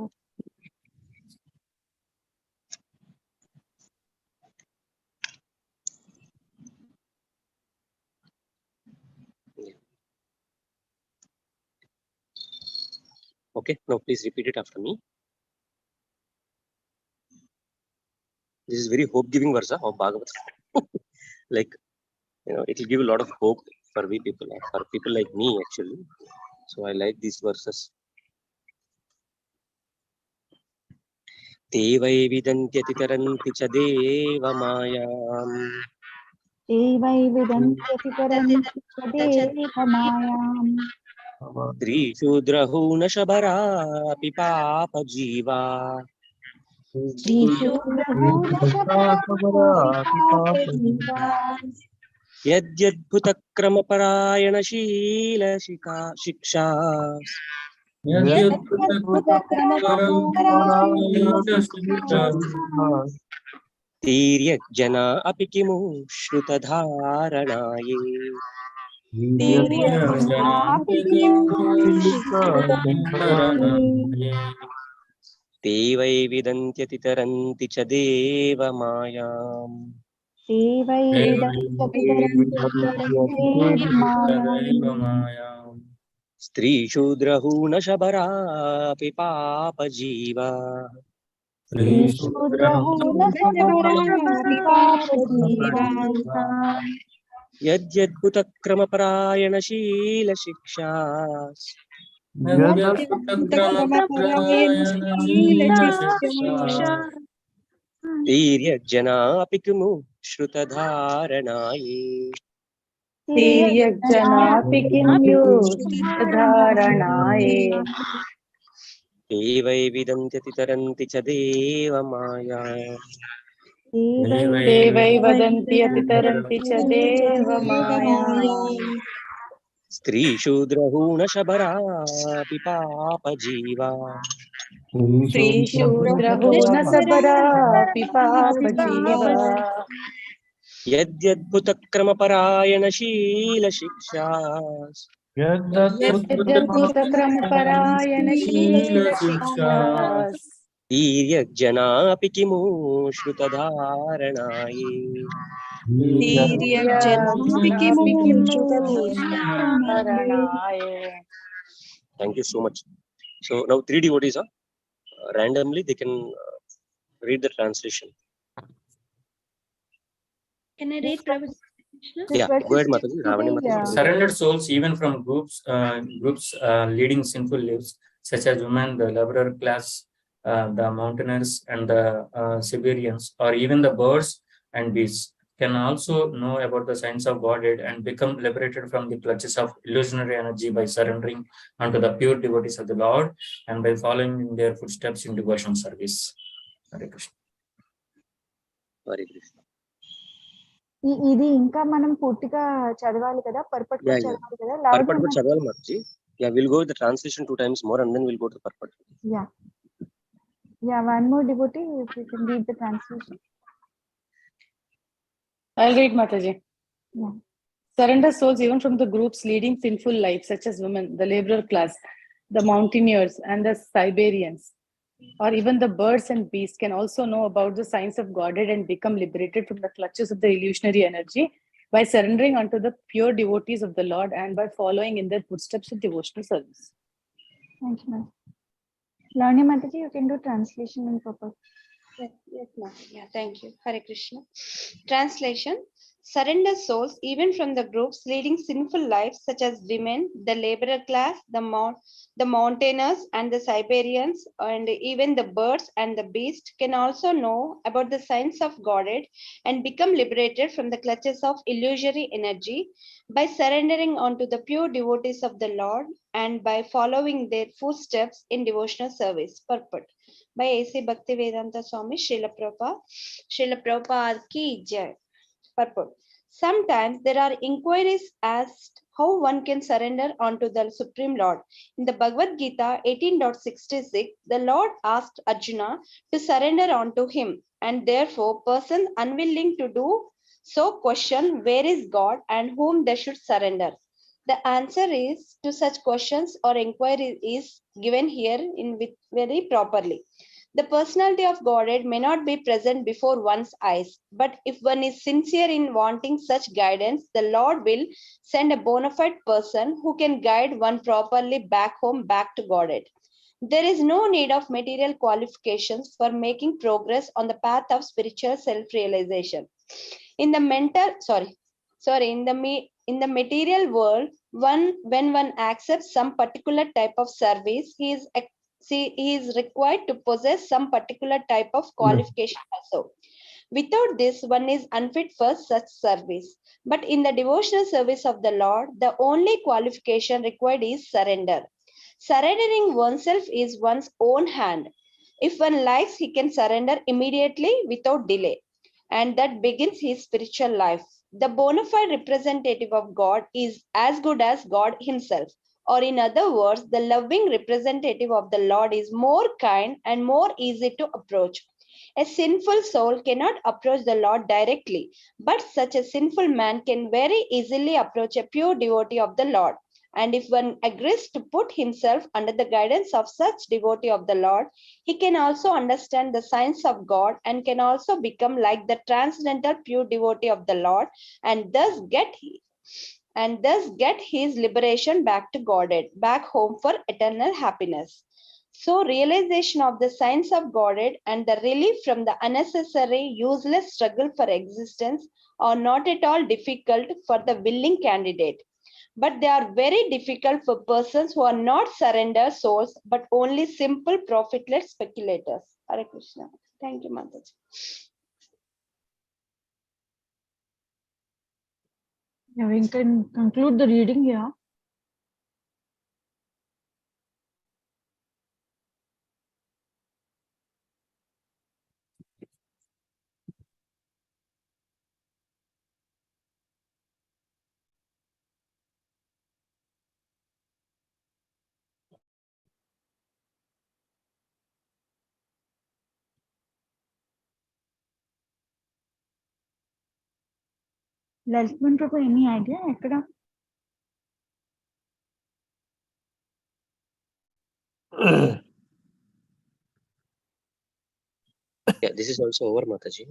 Okay, now please repeat it after me. This is very hope-giving verse of Bhagavad. Like, you know, it will give a lot of hope for we people, for people like me actually. So I like these verses. Te vai vidantyati taranti cha deva mayam. Te vai vidantyati taranti cha deva mayam. Tri shudrahuna shabara api papa jiva. यद्यद्भुतक्रमपरायणशील शिक्षा तीर्यजना अपि किमु श्रुतधारणाये ते वै विदन्त्यति तरन्ति च देवमायाम् ते वै विदन्त्यति तरन्ति च देवमायाम् स्त्रीशूद्रहूनशबरापि पापजीवा यद्यद्भुतक्रमपरायणशीलशिक्षा तीर्यजनापि किमु श्रुतधारणाये तिर्यग्जनापि किन्युधारणाये ते वै विदन्त्यति तरन्ति च देवमाया ते वै वदन्ति अतितरन्ति च देवमाया स्त्री शूद्रहूण शबरा पिपाप जीवा श्रीशूद्रहूनसबरा पिपापजीवा यद्यद्भुतक्रमपरायणशील शिक्षा यद्यद्भुतक्रमपरायणशीलशिक्षास् वीर्यजनापि किमु श्रुतधारणाये Thank you so much. So now 3 devotees are randomly they can read the translation. Can I read Prabhupada? Yeah, go ahead, Mataji. Ravani Mataji. Surrendered souls, even from groups leading sinful lives, such as women, the laborer class, the mountaineers, and the Siberians, or even the birds and beasts, can also know about the science of Godhead and become liberated from the clutches of illusionary energy by surrendering unto the pure devotees of the Lord and by following in their footsteps in devotional service. Hare Krishna. Hare Krishna. ఇది ఇంకా మనం పూర్తిగా చదవాలి కదా, పర్పట్ కూడా చదవాలి కదా. Purport కూడా చదవాలి Mataji. Yeah, we'll go with the translation 2 times more and then we'll go to the purport. Yeah, one more devotee, if you can read the translation. I'll read, Mataji. Yeah. Surrender souls even from the groups leading sinful lives, such as women, the laborer class, the mountaineers, and the Siberians, or even the birds and beasts, can also know about the science of Godhead and become liberated from the clutches of the illusionary energy by surrendering unto the pure devotees of the Lord and by following in their footsteps of devotional service. Thank you, ma'am. Lavanya Mataji, you can do translation and purport. Yes, ma'am. Yeah, thank you. Hare Krishna. Translation. Surrender souls, even from the groups leading sinful lives, such as women, the laborer class, the mountaineers, and the Siberians, and even the birds and the beasts, can also know about the science of Godhead and become liberated from the clutches of illusory energy by surrendering unto the pure devotees of the Lord and by following their footsteps in devotional service. Purport. By A.C. Bhaktivedanta Swami Srila Prabhupada ki jai. Purport. Sometimes there are inquiries as how one can surrender unto the Supreme Lord. In the Bhagavad Gita 18.66, the Lord asked Arjuna to surrender unto him, and therefore persons unwilling to do so question where is God and whom they should surrender. The answer is to such questions or inquiries is given here in with very properly. The personality of Godhead may not be present before one's eyes, but if one is sincere in wanting such guidance, the Lord will send a bona fide person who can guide one properly back home, back to Godhead. There is no need of material qualifications for making progress on the path of spiritual self-realization. In the material world, when one accepts some particular type of service, he is required to possess some particular type of qualification also. Without this, one is unfit for such service. But in the devotional service of the Lord, the only qualification required is surrender. Surrendering oneself is one's own hand. If one likes, he can surrender immediately without delay, and that begins his spiritual life. The bona fide representative of God is as good as God himself. Or in other words, the loving representative of the Lord is more kind and more easy to approach. A sinful soul cannot approach the Lord directly, but such a sinful man can very easily approach a pure devotee of the Lord. And if one agrees to put himself under the guidance of such devotee of the Lord, he can also understand the science of God and can also become like the transcendental pure devotee of the Lord and thus get his liberation back to Godhead, back home for eternal happiness. So realization of the science of Godhead and the relief from the unnecessary, useless struggle for existence are not at all difficult for the willing candidate, but they are very difficult for persons who are not surrender souls, but only simple profitless speculators. Hare Krishna. Thank you, Mataji. Yeah, we can conclude the reading here. Laltman Prabhu, any idea? Ekkada? Yeah, this is also over, Mataji.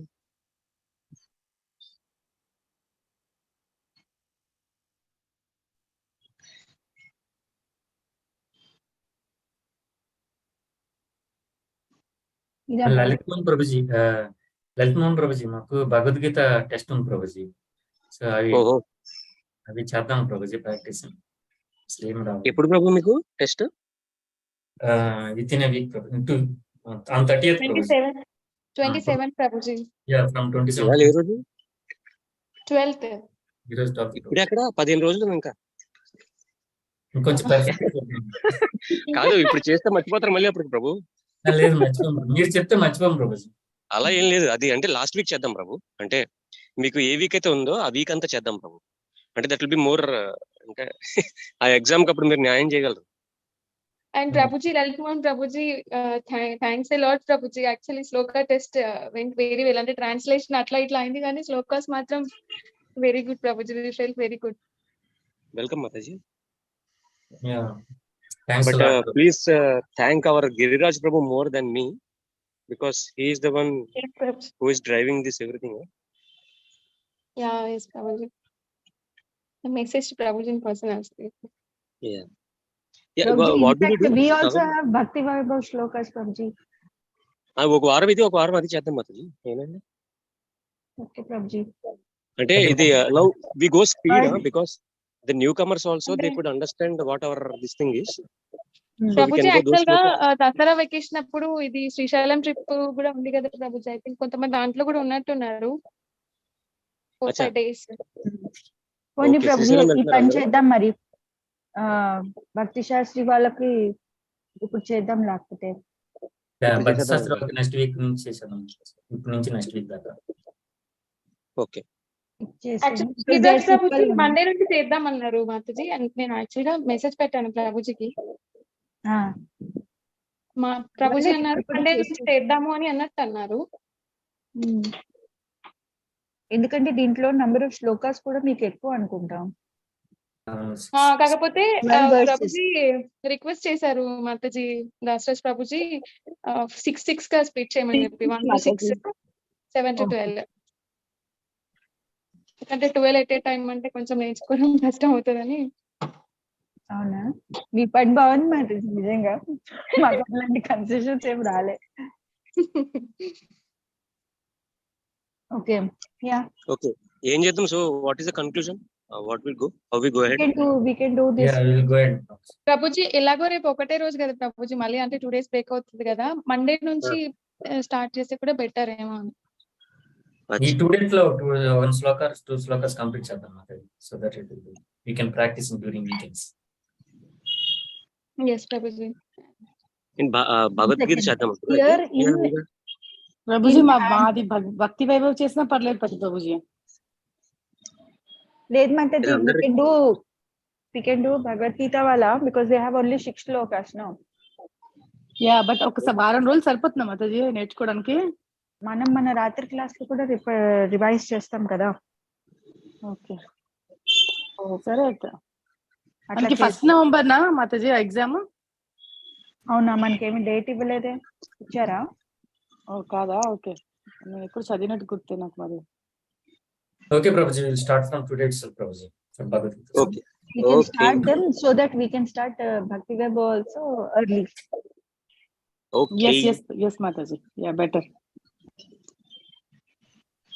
ఇదా లలిత్ మోహన్ ప్రభుజీ మాకు Bhagavad Gita test ఉంది Prabhuji. So ఓహో, అవి చేద్దాం Prabhuji practice. Same రావు. ఎప్పుడు ప్రభు మీకు test? With in a week on 30th Prabhuji. 27 Prabhuji. Yeah, from 27. ఇవాళ ఏ రోజు? 12th. ఈరోజు 12th. ఇప్పుడు అక్కడ 15 రోజులు ఇంకా. ఇంకొంచెం పర్ఫెక్ట్ కాదు, ఇప్పుడు చేస్తే మర్చిపోతారు మళ్ళీ అప్పుడు ప్రభు. లేదు, మర్చిపోం. మీరు చెప్తే మర్చిపోం ప్రభుజీ. అలా ఏం లేదు, అది అంటే లాస్ట్ వీక్ చేద్దాం ప్రభు. అంటే మీకు ఏ వీక్ అయితే ఉందో ఆ వీక్ అంతా చేద్దాం ప్రభు. అంటే దట్ విల్ బి మోర్, ఇంకా ఆ ఎగ్జామ్ కి అప్పుడు మీరు న్యాయం చేయగలరు. And Prabhuji, Lalkuman Prabhuji, thanks a lot Prabhuji. Actually, Sloka test went very well. And the translation atla itla ayindi gaani Slokas matram very good Prabhuji. We felt very good. Welcome Mataji. Yeah, thanks But a lot. please thank our Giriraj Prabhu more than me, because he is the one Yes, Prabhuji. who is driving this everything. Yeah, yes, Prabhuji. The message to Prabhuji in person also. Yeah. Yeah. Prabhuji, What in do we fact, do? we also have Bhakti Vaibhav Slokas, Prabhuji. ఒక వారం ఇది, ఒక వారం అది చేద్దాం మాతాజీ. ఏనండి? Okay, Prabhuji. అంటే ఇది now we go speed, because the newcomers also they could understand what our this thing is. So we Prabhuji, can go those actually slokas. Dasara vacation అప్పుడు ఇది శ్రీశైలం ట్రిప్ కూడా ఉంది కదా Prabhuji. I think కొంతమంది దాంట్లో కూడా ఉన్నట్టున్నారు. 4-5 days. పోనీ Okay, ప్రభుజీ శ్రీశైలం ఈ వెళ్తున్నారా పని అందరూ? చేద్దాం మరి. భక్తి శాస్త్రి వాళ్ళకి ఇప్పుడు చేద్దాం, లేకపోతే ఇప్పుడు భక్తి చేసేద్దాం. శాస్త్రం నెక్స్ట్ వీక్ నుంచి చేసేద్దాం. ఇప్పుడు నుంచి నెక్స్ట్ వీక్ దాకా. ఓకే. గిరిరాజ్ ప్రభుజీ మండే నుంచి చేద్దాం అన్నారు మాతాజీ. నేను యాక్చువల్ గా మెసేజ్ పెట్టాను ప్రభుజీకి. మా ప్రభుజీ అన్నారు మండే నుంచి చేద్దాము అని అన్నట్టు అన్నారు. ఎందుకంటే దీంట్లో నంబర్ ఆఫ్ శ్లోకాస్ కూడా మీకు ఎక్కువ అనుకుంటాం. కాకపోతే ప్రభుజీ రిక్వెస్ట్ చేశారు మాతాజీ, దాసరాజ్ ప్రభుజీ 6 గా స్ప్లిట్ చేయమని చెప్పి 1 to 6, 7 to 12. అంటే 12 ఎట్ ఏ టైం అంటే కొంచెం నేర్చుకోవడం కష్టం అవుతుందని. అవునా, మీ పని బాగుంది మాతాజీ నిజంగా. మాకు అలాంటి కన్సెషన్స్ ఏం రాలే. Okay, yeah, okay. ఏం చేద్దాం? So what is the conclusion? What will go? How we go ahead? we can do this. Yeah, we will go ahead. Prabhuji ఎలాగో రేపు ఒకటే రోజు కదా ప్రభుజీ, మళ్ళీ అంటే 2 days బ్రేక్ అవుతుంది కదా, మండే నుంచి స్టార్ట్ చేస్తే కూడా బెటర్ ఏమో అని. ఈ 2 days లో 1 శ్లోక 2 శ్లోకాస్ కంప్లీట్ చేద్దాం Mataji. So that it will we can practice during weekends. Yes Prabhuji. In Bhagavad Gita చేద్దాం. ప్రభుజీ మాది భక్తి వైభవ్ చేసినా పర్లేదు ప్రభుజీ. లేదు Mataji, we can do Bhagavad Gita wala because they have only 6 shlokas, no? Yeah, but ఒకసారి వారం రోజులు సరిపోతుందా మాతాజీ నేర్చుకోవడానికి? మనం మన రాత్రి క్లాస్ లో కూడా రివైజ్ చేస్తాం కదా. ఓకే, సరే అయితే. మనకి 1 November నా మాతాజీ ఎగ్జామ్? అవునా, మనకేమి డేట్ ఇవ్వలేదే, ఇచ్చారా? ఓ కాదా, ఓకే. నేను ఎప్పుడు చదివినట్టు గుర్తు నాకు మరి. Okay Prabhuji, we'll start from today itself Prabhuji, from Bhagavad Gita. Okay. We can start them so that we can start Bhakti Vaibhav also early. Okay. Yes Mataji. Yeah, better.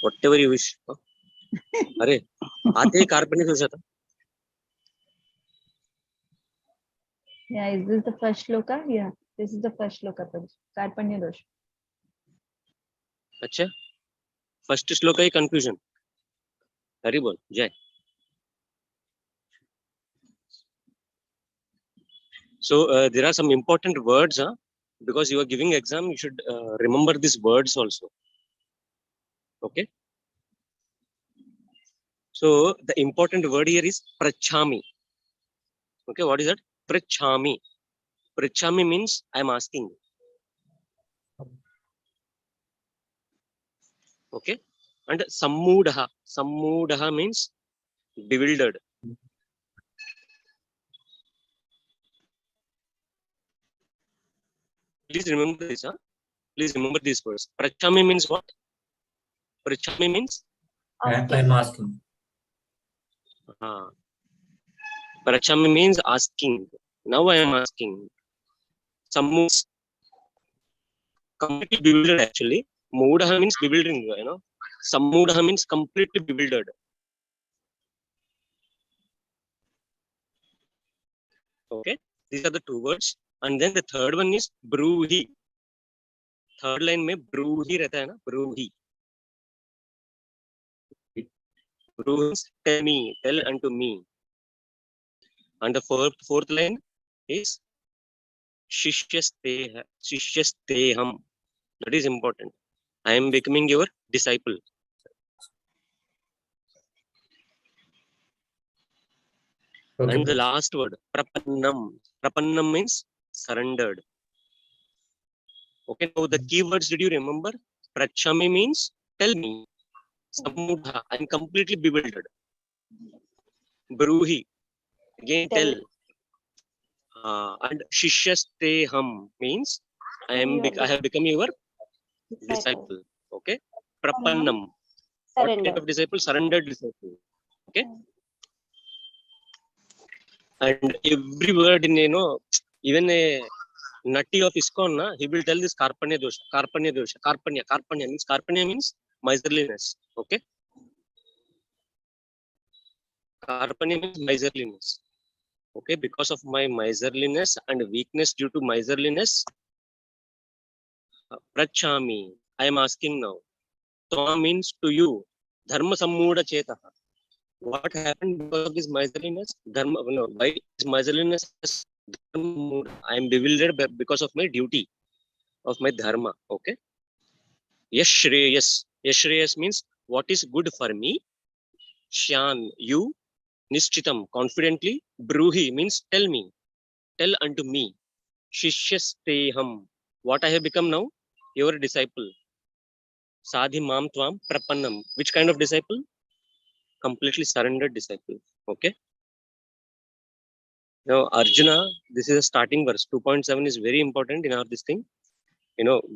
Whatever you wish. अरे आते ही कार्पण्य हो जाता. Yeah, is this the first shloka? Yeah, this is the first shloka. Karpanya dosh. अच्छा, first श्लोक है conclusion. Hari बोल जय. So there are some important words, because you are giving exam, you should remember these words also. Okay. So the important word here is prachami. Okay, what is that? Prachami. Prachami means I am asking. Okay. And Sammudaha means bewildered. Please remember this. Please remember these words. Prachami means what? Prachami means? I'm asking. Prachami means asking. Now I am asking. Sammu completely bewildered actually. Mudaha means bewildering, you know. Sammudaha means completely bewildered. Okay, these are the two words. And then the third one is bruhi. Third line mein bruhi rehta hai na, bruhi. Bruhi means tell me, tell unto me. And the fourth line is shishyasteham. That is important. I am becoming your disciple. Okay. And the last word, prapannam. Prapannam means surrendered. Okay, now the keywords did you remember? Prachami means tell me. Samudha, I am completely bewildered. Bruhi, again tell. And shishyasteham means I have become your disciple. Okay, prapannam. What kind of disciple? Surrendered disciple. Okay. And every word in, even a nutty of ISKCON, he will tell this karpanya dosha. Karpanya means miserliness. Okay. Karpanya means miserliness. Okay, because of my miserliness and weakness due to miserliness, prachami, I am asking now. Tva means to you. Dharma sammuda chetaha. What happened because of this miserliness? Why is miserliness? I am bewildered because of my duty, of my dharma. Okay. Yashreyas. Yashreyas means what is good for me. Shyan, you. Nishchitam, confidently. Bruhi means tell me. Tell unto me. Shishyasteham. What I have become now? Your disciple. Sadhi mam tvam prapannam. Which kind of disciple? Completely surrendered disciple. Okay. Now, Arjuna, this is a starting verse. 2.7 is very important in our this thing.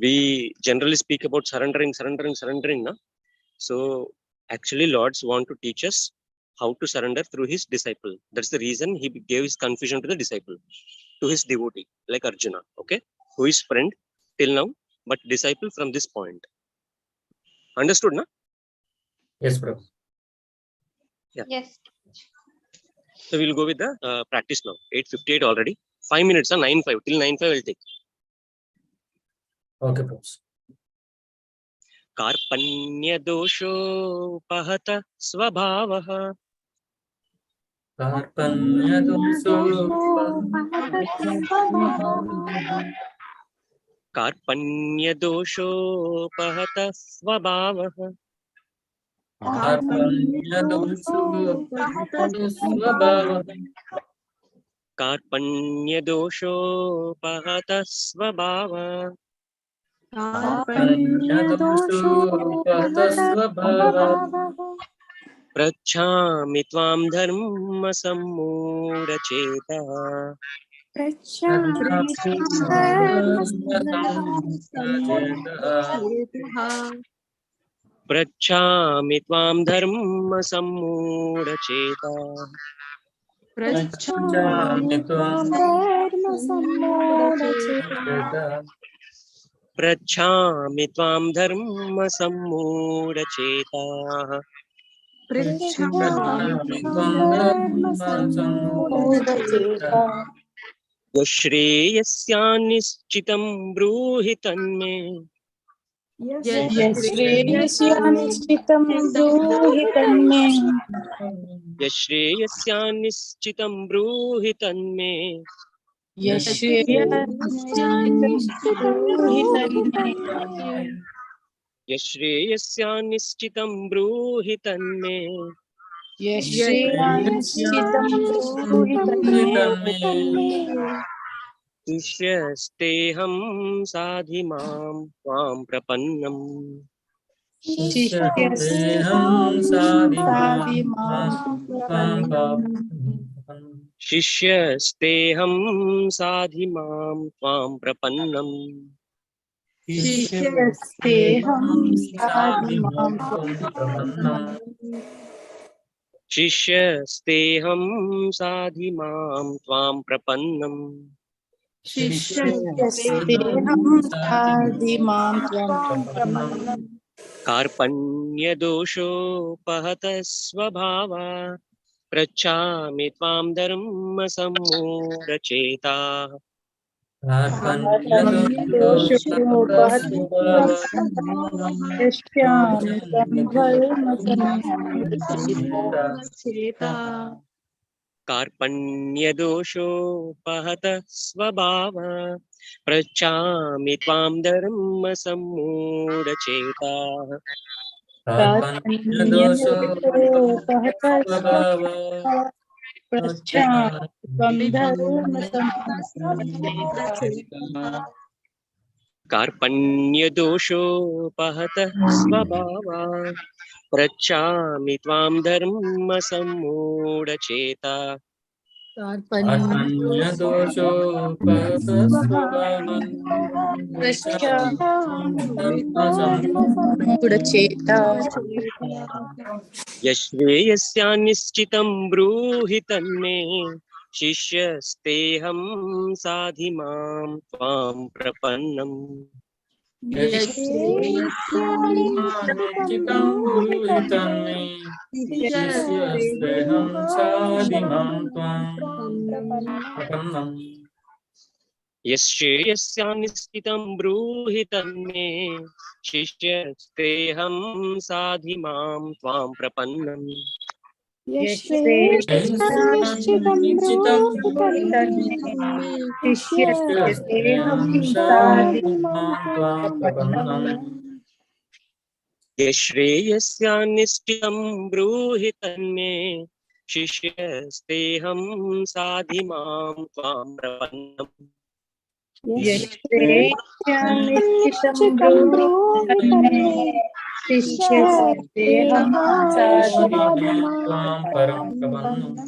We generally speak about surrendering. Na? So, actually, Lords want to teach us how to surrender through his disciple. That's the reason he gave his confusion to the disciple, to his devotee, like Arjuna. Okay, who is friend till now, but disciple from this point. Understood, na? Yes, bro. Yeah. Yes. So we'll go with the practice now. 8:58 already. 5 minutes, 9:05 till 9:05 will take. Okay, bro. Karpanya dosho pahata swabhavaha. Karpanya dosho Karpanya dosho pahata swabhavaha. Karpanya dosho swabhavaha. Karpanya dosho pahata swabhavaha. Prachami tvam dharma sammudacheta. Prachami tvam dharma sammudacheta. Prachami tvam dharma sammudacheta. Yashreyasya nishchitam bruhi tanme. Yashreyasya nishchitam bruhi tanme. Yashreyasya nishchitam bruhi tanme. Yashreyasya nishchitam bruhi tanme. Yashreyasya nishchitam bruhi tanme. Yashreyaschitam bruhi tanme. Shishyasteham sadhimam tvam prapannam. शिष्यस्तेऽहं साधिमां शिष्यस्तेऽहं साधिमां त्वां प्रपन्नम् शिष्यस्तेऽहं साधिमां शिष्यस्तेऽहं साधिमां त्वां प्रपन्नम् शिष्यस्तेऽहं साधिमां त्वां प्रपन्नम् कार्पण्यदोषोपहतः स्वभावा पृच्छामि त्वां धर्मसम्मूढचेताः यश्यामि तं धर्मसम्मूढचेता कार्पण्यदोषोपहतः स्वभावा पृच्छामि त्वां धर्मसम्मूढचेताः कार्पण्यदोषोपहतः स्वभावा पृच्छामि त्वां धर्मसम्मूढचेता यश्रेयस्यानिश्चितं ब्रूहि तन्मे शिष्यस्तेऽहं साधिमां त्वां प्रपन्नम् यश्रेयस्यानिश्चितं ब्रूहि तन्मे शिष्यस्तेऽहं साधिमां त्वां प्रपन्नम् यश्रेयस्यानिश्चितं ब्रूहि तन्मे शिष्यस्तेऽहं साधिमां त्वां प्रपन्नम् यश्रेयस्यानिश्चितं ब्रूहि तन्मे शिष्यस्तेऽहं साधिमां त्वां प्रपन्नम् यश्रेयस्यानिश्चितं ब्रूहि तन्मे शिष्यस्तेऽहं साधिमां प्रपन्नम्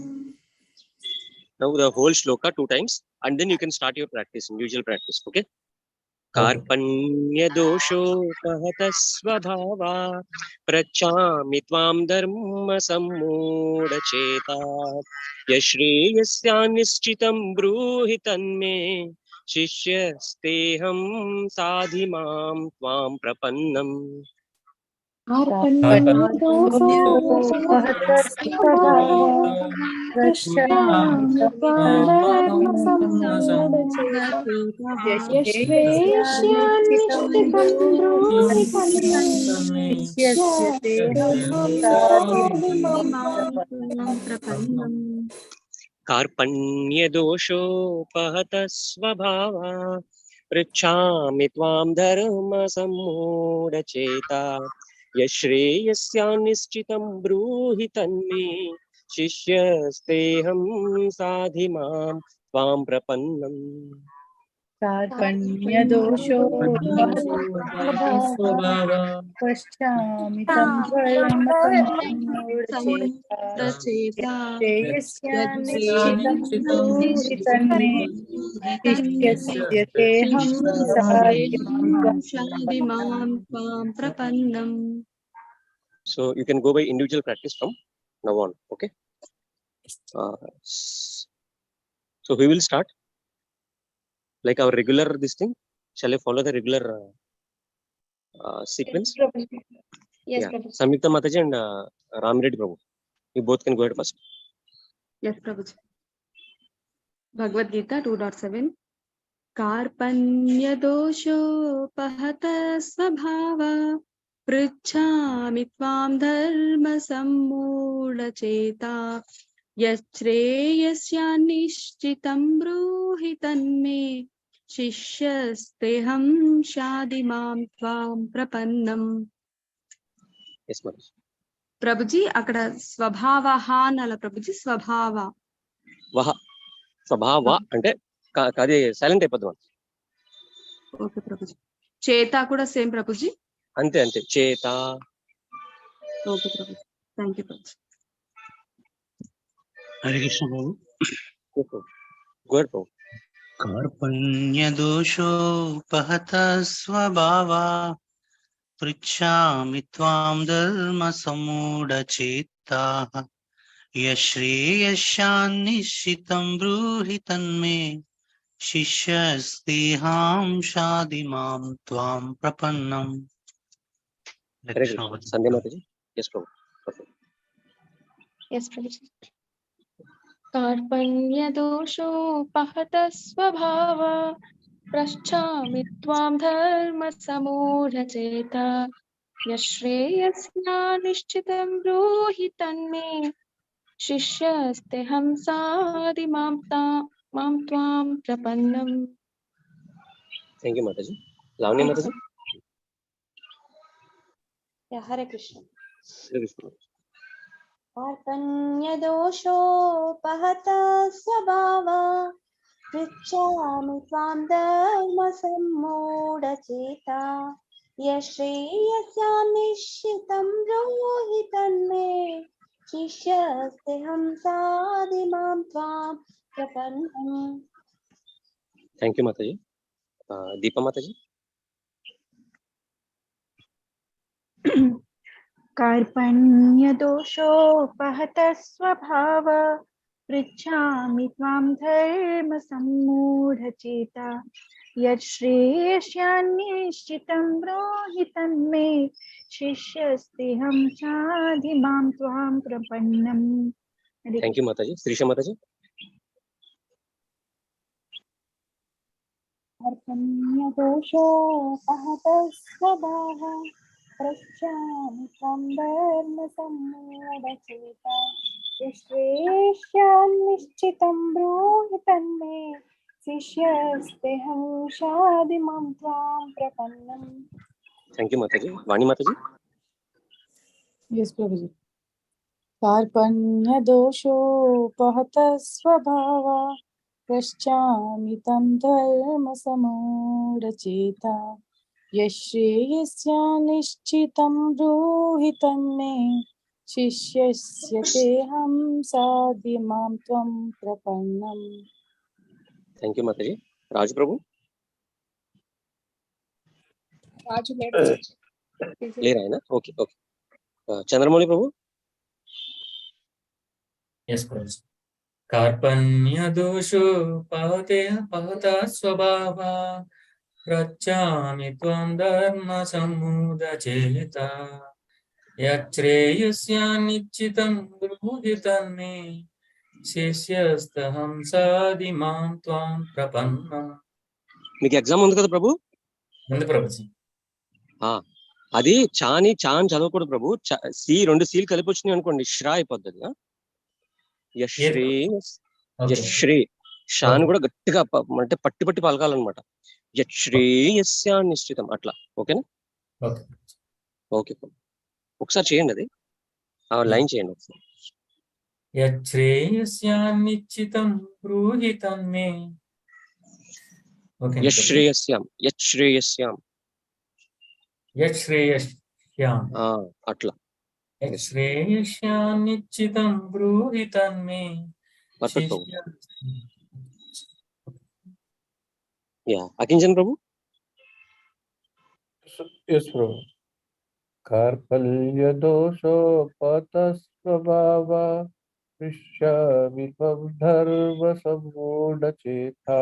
Now the whole shloka 2 times and then you can start your practice, usual practice. Okay. कार्पण्यदोषोपहतः स्वभावा पृच्छामि त्वां धर्मसम्मूढचेता यश्रेयस्यानिश्चितं ब्रूहि तन्मे शिष्यस्तेऽहं साधिमां त्वां प्रपन्नम् यश्रेयस्यानिश्चितं ब्रूहि तन्मे शिष्यस्तेऽहं साधिमां प्रपन्नम् कार्पण्यदोषोपहतः स्वभावा पृच्छामि त्वां धर्मसम्मूढचेता यश्रेयस्यानिश्चितं ब्रूहि तन्मे शिष्यस्तेऽहं साधिमां त्वां प्रपन्नम् कार्पण्यदोषोपहतः पश्चामि तं धर्मसम्मूढचेता यश्रेयस्यानिश्चितं ब्रूहि तन्मे शिष्यस्तेऽहं साधिमां त्वां प्रपन्नम्. So you can go by individual practice from now on. Okay. So we will start like our regular this thing. Shall I follow the regular sequence? Yes, Yeah. Samyukta Mataji and Ram Reddy Prabhu. You both can go ahead first. Yes, Prabhuji. Bhagavad Gita 2.7. कार्पण्यदोषोपहतः स्वभावा पृच्छामि त्वां धर्मसम्मूढचेता यच्छ्रेयस्यानिश्चितं ब्रूहि तन्मे शिष्यस्तेऽहं शाधिमां त्वां प्रपन्नम्. Yes, Mataji. Prabhuji అక్కడ స్వభావః అనాల ప్రభుజీ స్వభావ Vaha. Sabhava అంటే అది సైలెంట్ అయిపోద్ది. ఓకే ప్రభుజీ. చేత కూడా same Prabhuji. ante ante cheta. Okay, Prabhu. Thank you, Prabhu. Hare Krishna Prabhu. Go ahead, Prabhu. कार्पण्यदोषोपहतः स्वभावा पृच्छामि त्वां धर्मसम्मूढचेताः यश्रेयस्यान्निश्चितं ब्रूहि तन्मे शिष्यस्तेऽहं शाधिमां त्वां प्रपन्नम्. Hare Krishna. Sandhya Mataji. Yes, Prabhu. Perfect. Yes, Prabhu. कार्पण्यदोषोपहतः स्वभाव पृच्छामि त्वां धर्मसम्मूढचेता यश्रेयस्यानिश्चितं ब्रूहि तन्मे शिष्यस्तेऽहं साधि मां त्वां प्रपन्नम्. Thank you, Mataji. Lavanya Mataji. Yeah, Hare Krishna. Hare Krishna. कार्पण्यदोषोपहतः स्वभावा पृच्छामि त्वां धर्मसम्मूढचेता यश्रेयस्यान्निश्चितं ब्रूहि तन्मे शिष्यस्तेऽहं साधि मां त्वां प्रपन्नम्. Thank you, Mataji. Deepa Mataji. कार्पण्यदोषोपहतः स्वभाव पृच्छामि त्वां धर्मसम्मूढचेता यच्छ्रेयस्यान्निश्चितं ब्रूहि तन्मे शिष्यस्तेऽहं साधि मां त्वां प्रपन्नम्. Thank you, Mataji. Srisha Mataji. कार्पण्यदोषोपहतः स्वभाव पृच्छामि त्वां धर्मसम्मूढचेता यश्रेयस्यान्निश्चितं ब्रूहि तन्मे शिष्यस्तेऽहं शाधि मां त्वां प्रपन्नम्. Thank you, Mataji. Vani Mataji. Yes, Prabhuji. कार्पण्यदोषोपहतः स्वभावा पश्चामि तं धर्मसम्मूढचेता यश्रेयस्यानिश्चितं ब्रूहि तन्मे शिष्यस्य तेऽहं साधि मां त्वं प्रपन्नम्. Thank you, Mataji. Raj Prabhu. Raju, Clear hai na? Okay, okay. Chandramouli Prabhu. Yes, Prabhu. कार्पण्यदोषोपहता स्वभावा पृच्छामि त्वां धर्मसम्मूढचेता यच्छ्रेयस्यान्निश्चितं ब्रूहि तन्मे शिष्यस्तेऽहं साधि मां त्वां प्रपन्नम्. మీకు ఎగ్జామ్ ఉంది కదా ప్రభు? ఉంది ప్రభుజీ. అది చాని చాన్ చదవకూడదు ప్రభు. సి 2 సీలు కలిపి వచ్చినాయి అనుకోండి శ్రా అయిపోద్ది. యశ్రీ యశ్రీ షాన్ కూడా గట్టిగా అంటే పట్టి పట్టి పలకాలన్నమాట. యశ్రేయస్య నిశ్చితం అట్లా. ఓకేనా? ఓకే ఒకసారి చేయండి, అది ఆ లైన్ చేయండి ఒకసారి. యశ్రేయస్యాన్నిశ్చితం బ్రూహి తన్మే. యశ్రేయస్యాం యశ్రేయస్యాం యశ్రేయస్యాం అట్లా. యశ్రేయస్యాన్నిశ్చితం బ్రూహి తన్మే. Perfect. Yeah అకించన్ Prabhu. Yes, Prabhu. Karpalyadoshopatasvabhava Vishyami tvam dharma sammudachetha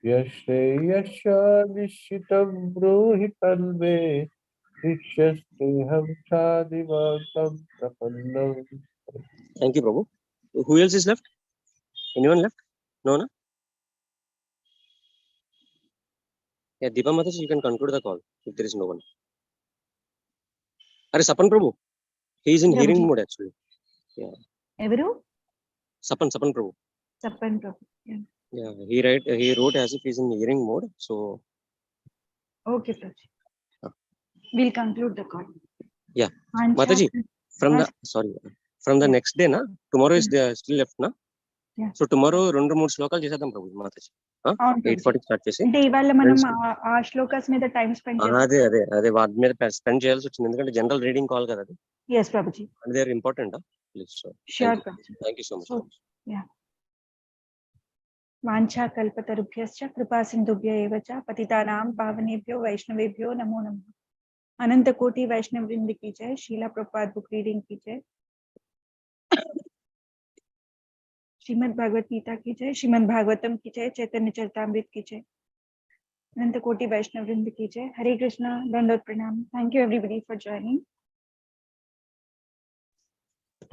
Yashreyasya nishitam bruhi tanme Nishyasteham chadivantam prapannam. Thank you, Prabhu. Who else is left? Anyone left? No, na? Yeah, Deepa Mataji, you can conclude the call if there is no one. Are Sapan Prabhu? He is in hearing mode actually. Yeah. Evaru? Sapan Prabhu. Sapan Prabhu. Yeah, he wrote as if he is in hearing mode. So. Okay, Prabhu. We'll conclude the call. Yeah. Mataji, from the next day, na? Tomorrow is there still left, na? So tomorrow 2-3 శ్లోకాలు చేసేద్దాం ప్రభు మాతాజీ. అవును Prabhuji. 8:40 start చేసి అంటే ఇవాళ మనం Friends. ఆ శ్లోకాస్ మీద time spend చేస్తాం. అదే వాటి మీద స్పెండ్ చేయాల్సి వచ్చింది, ఎందుకంటే జనరల్ రీడింగ్ కాల్ కదా అది. ఎస్ ప్రభుజీ. And they are important. Please. Sure, ప్రభుజీ. Thank you so much. వాంఛా కల్పతరుభ్యశ్చ కృపా సింధుభ్య ఏవ చ పతితానాం పావనేభ్యో వైష్ణవేభ్యో నమో నమః. अनंत कोटि वैष्णव वृंद की जय. शीला प्रपात बुक रीडिंग की जय. श्रीमद् भागवत गीता की जय. श्रीमद् भागवतम की जय. चैतन्य चरितामृत की जय. अनंत कोटि वैष्णव वृंद की जय. हरे कृष्णा. दंडोत प्रणाम. Thank you everybody for joining.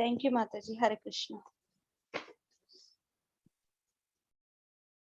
Thank you, Mataji. Hare Krishna.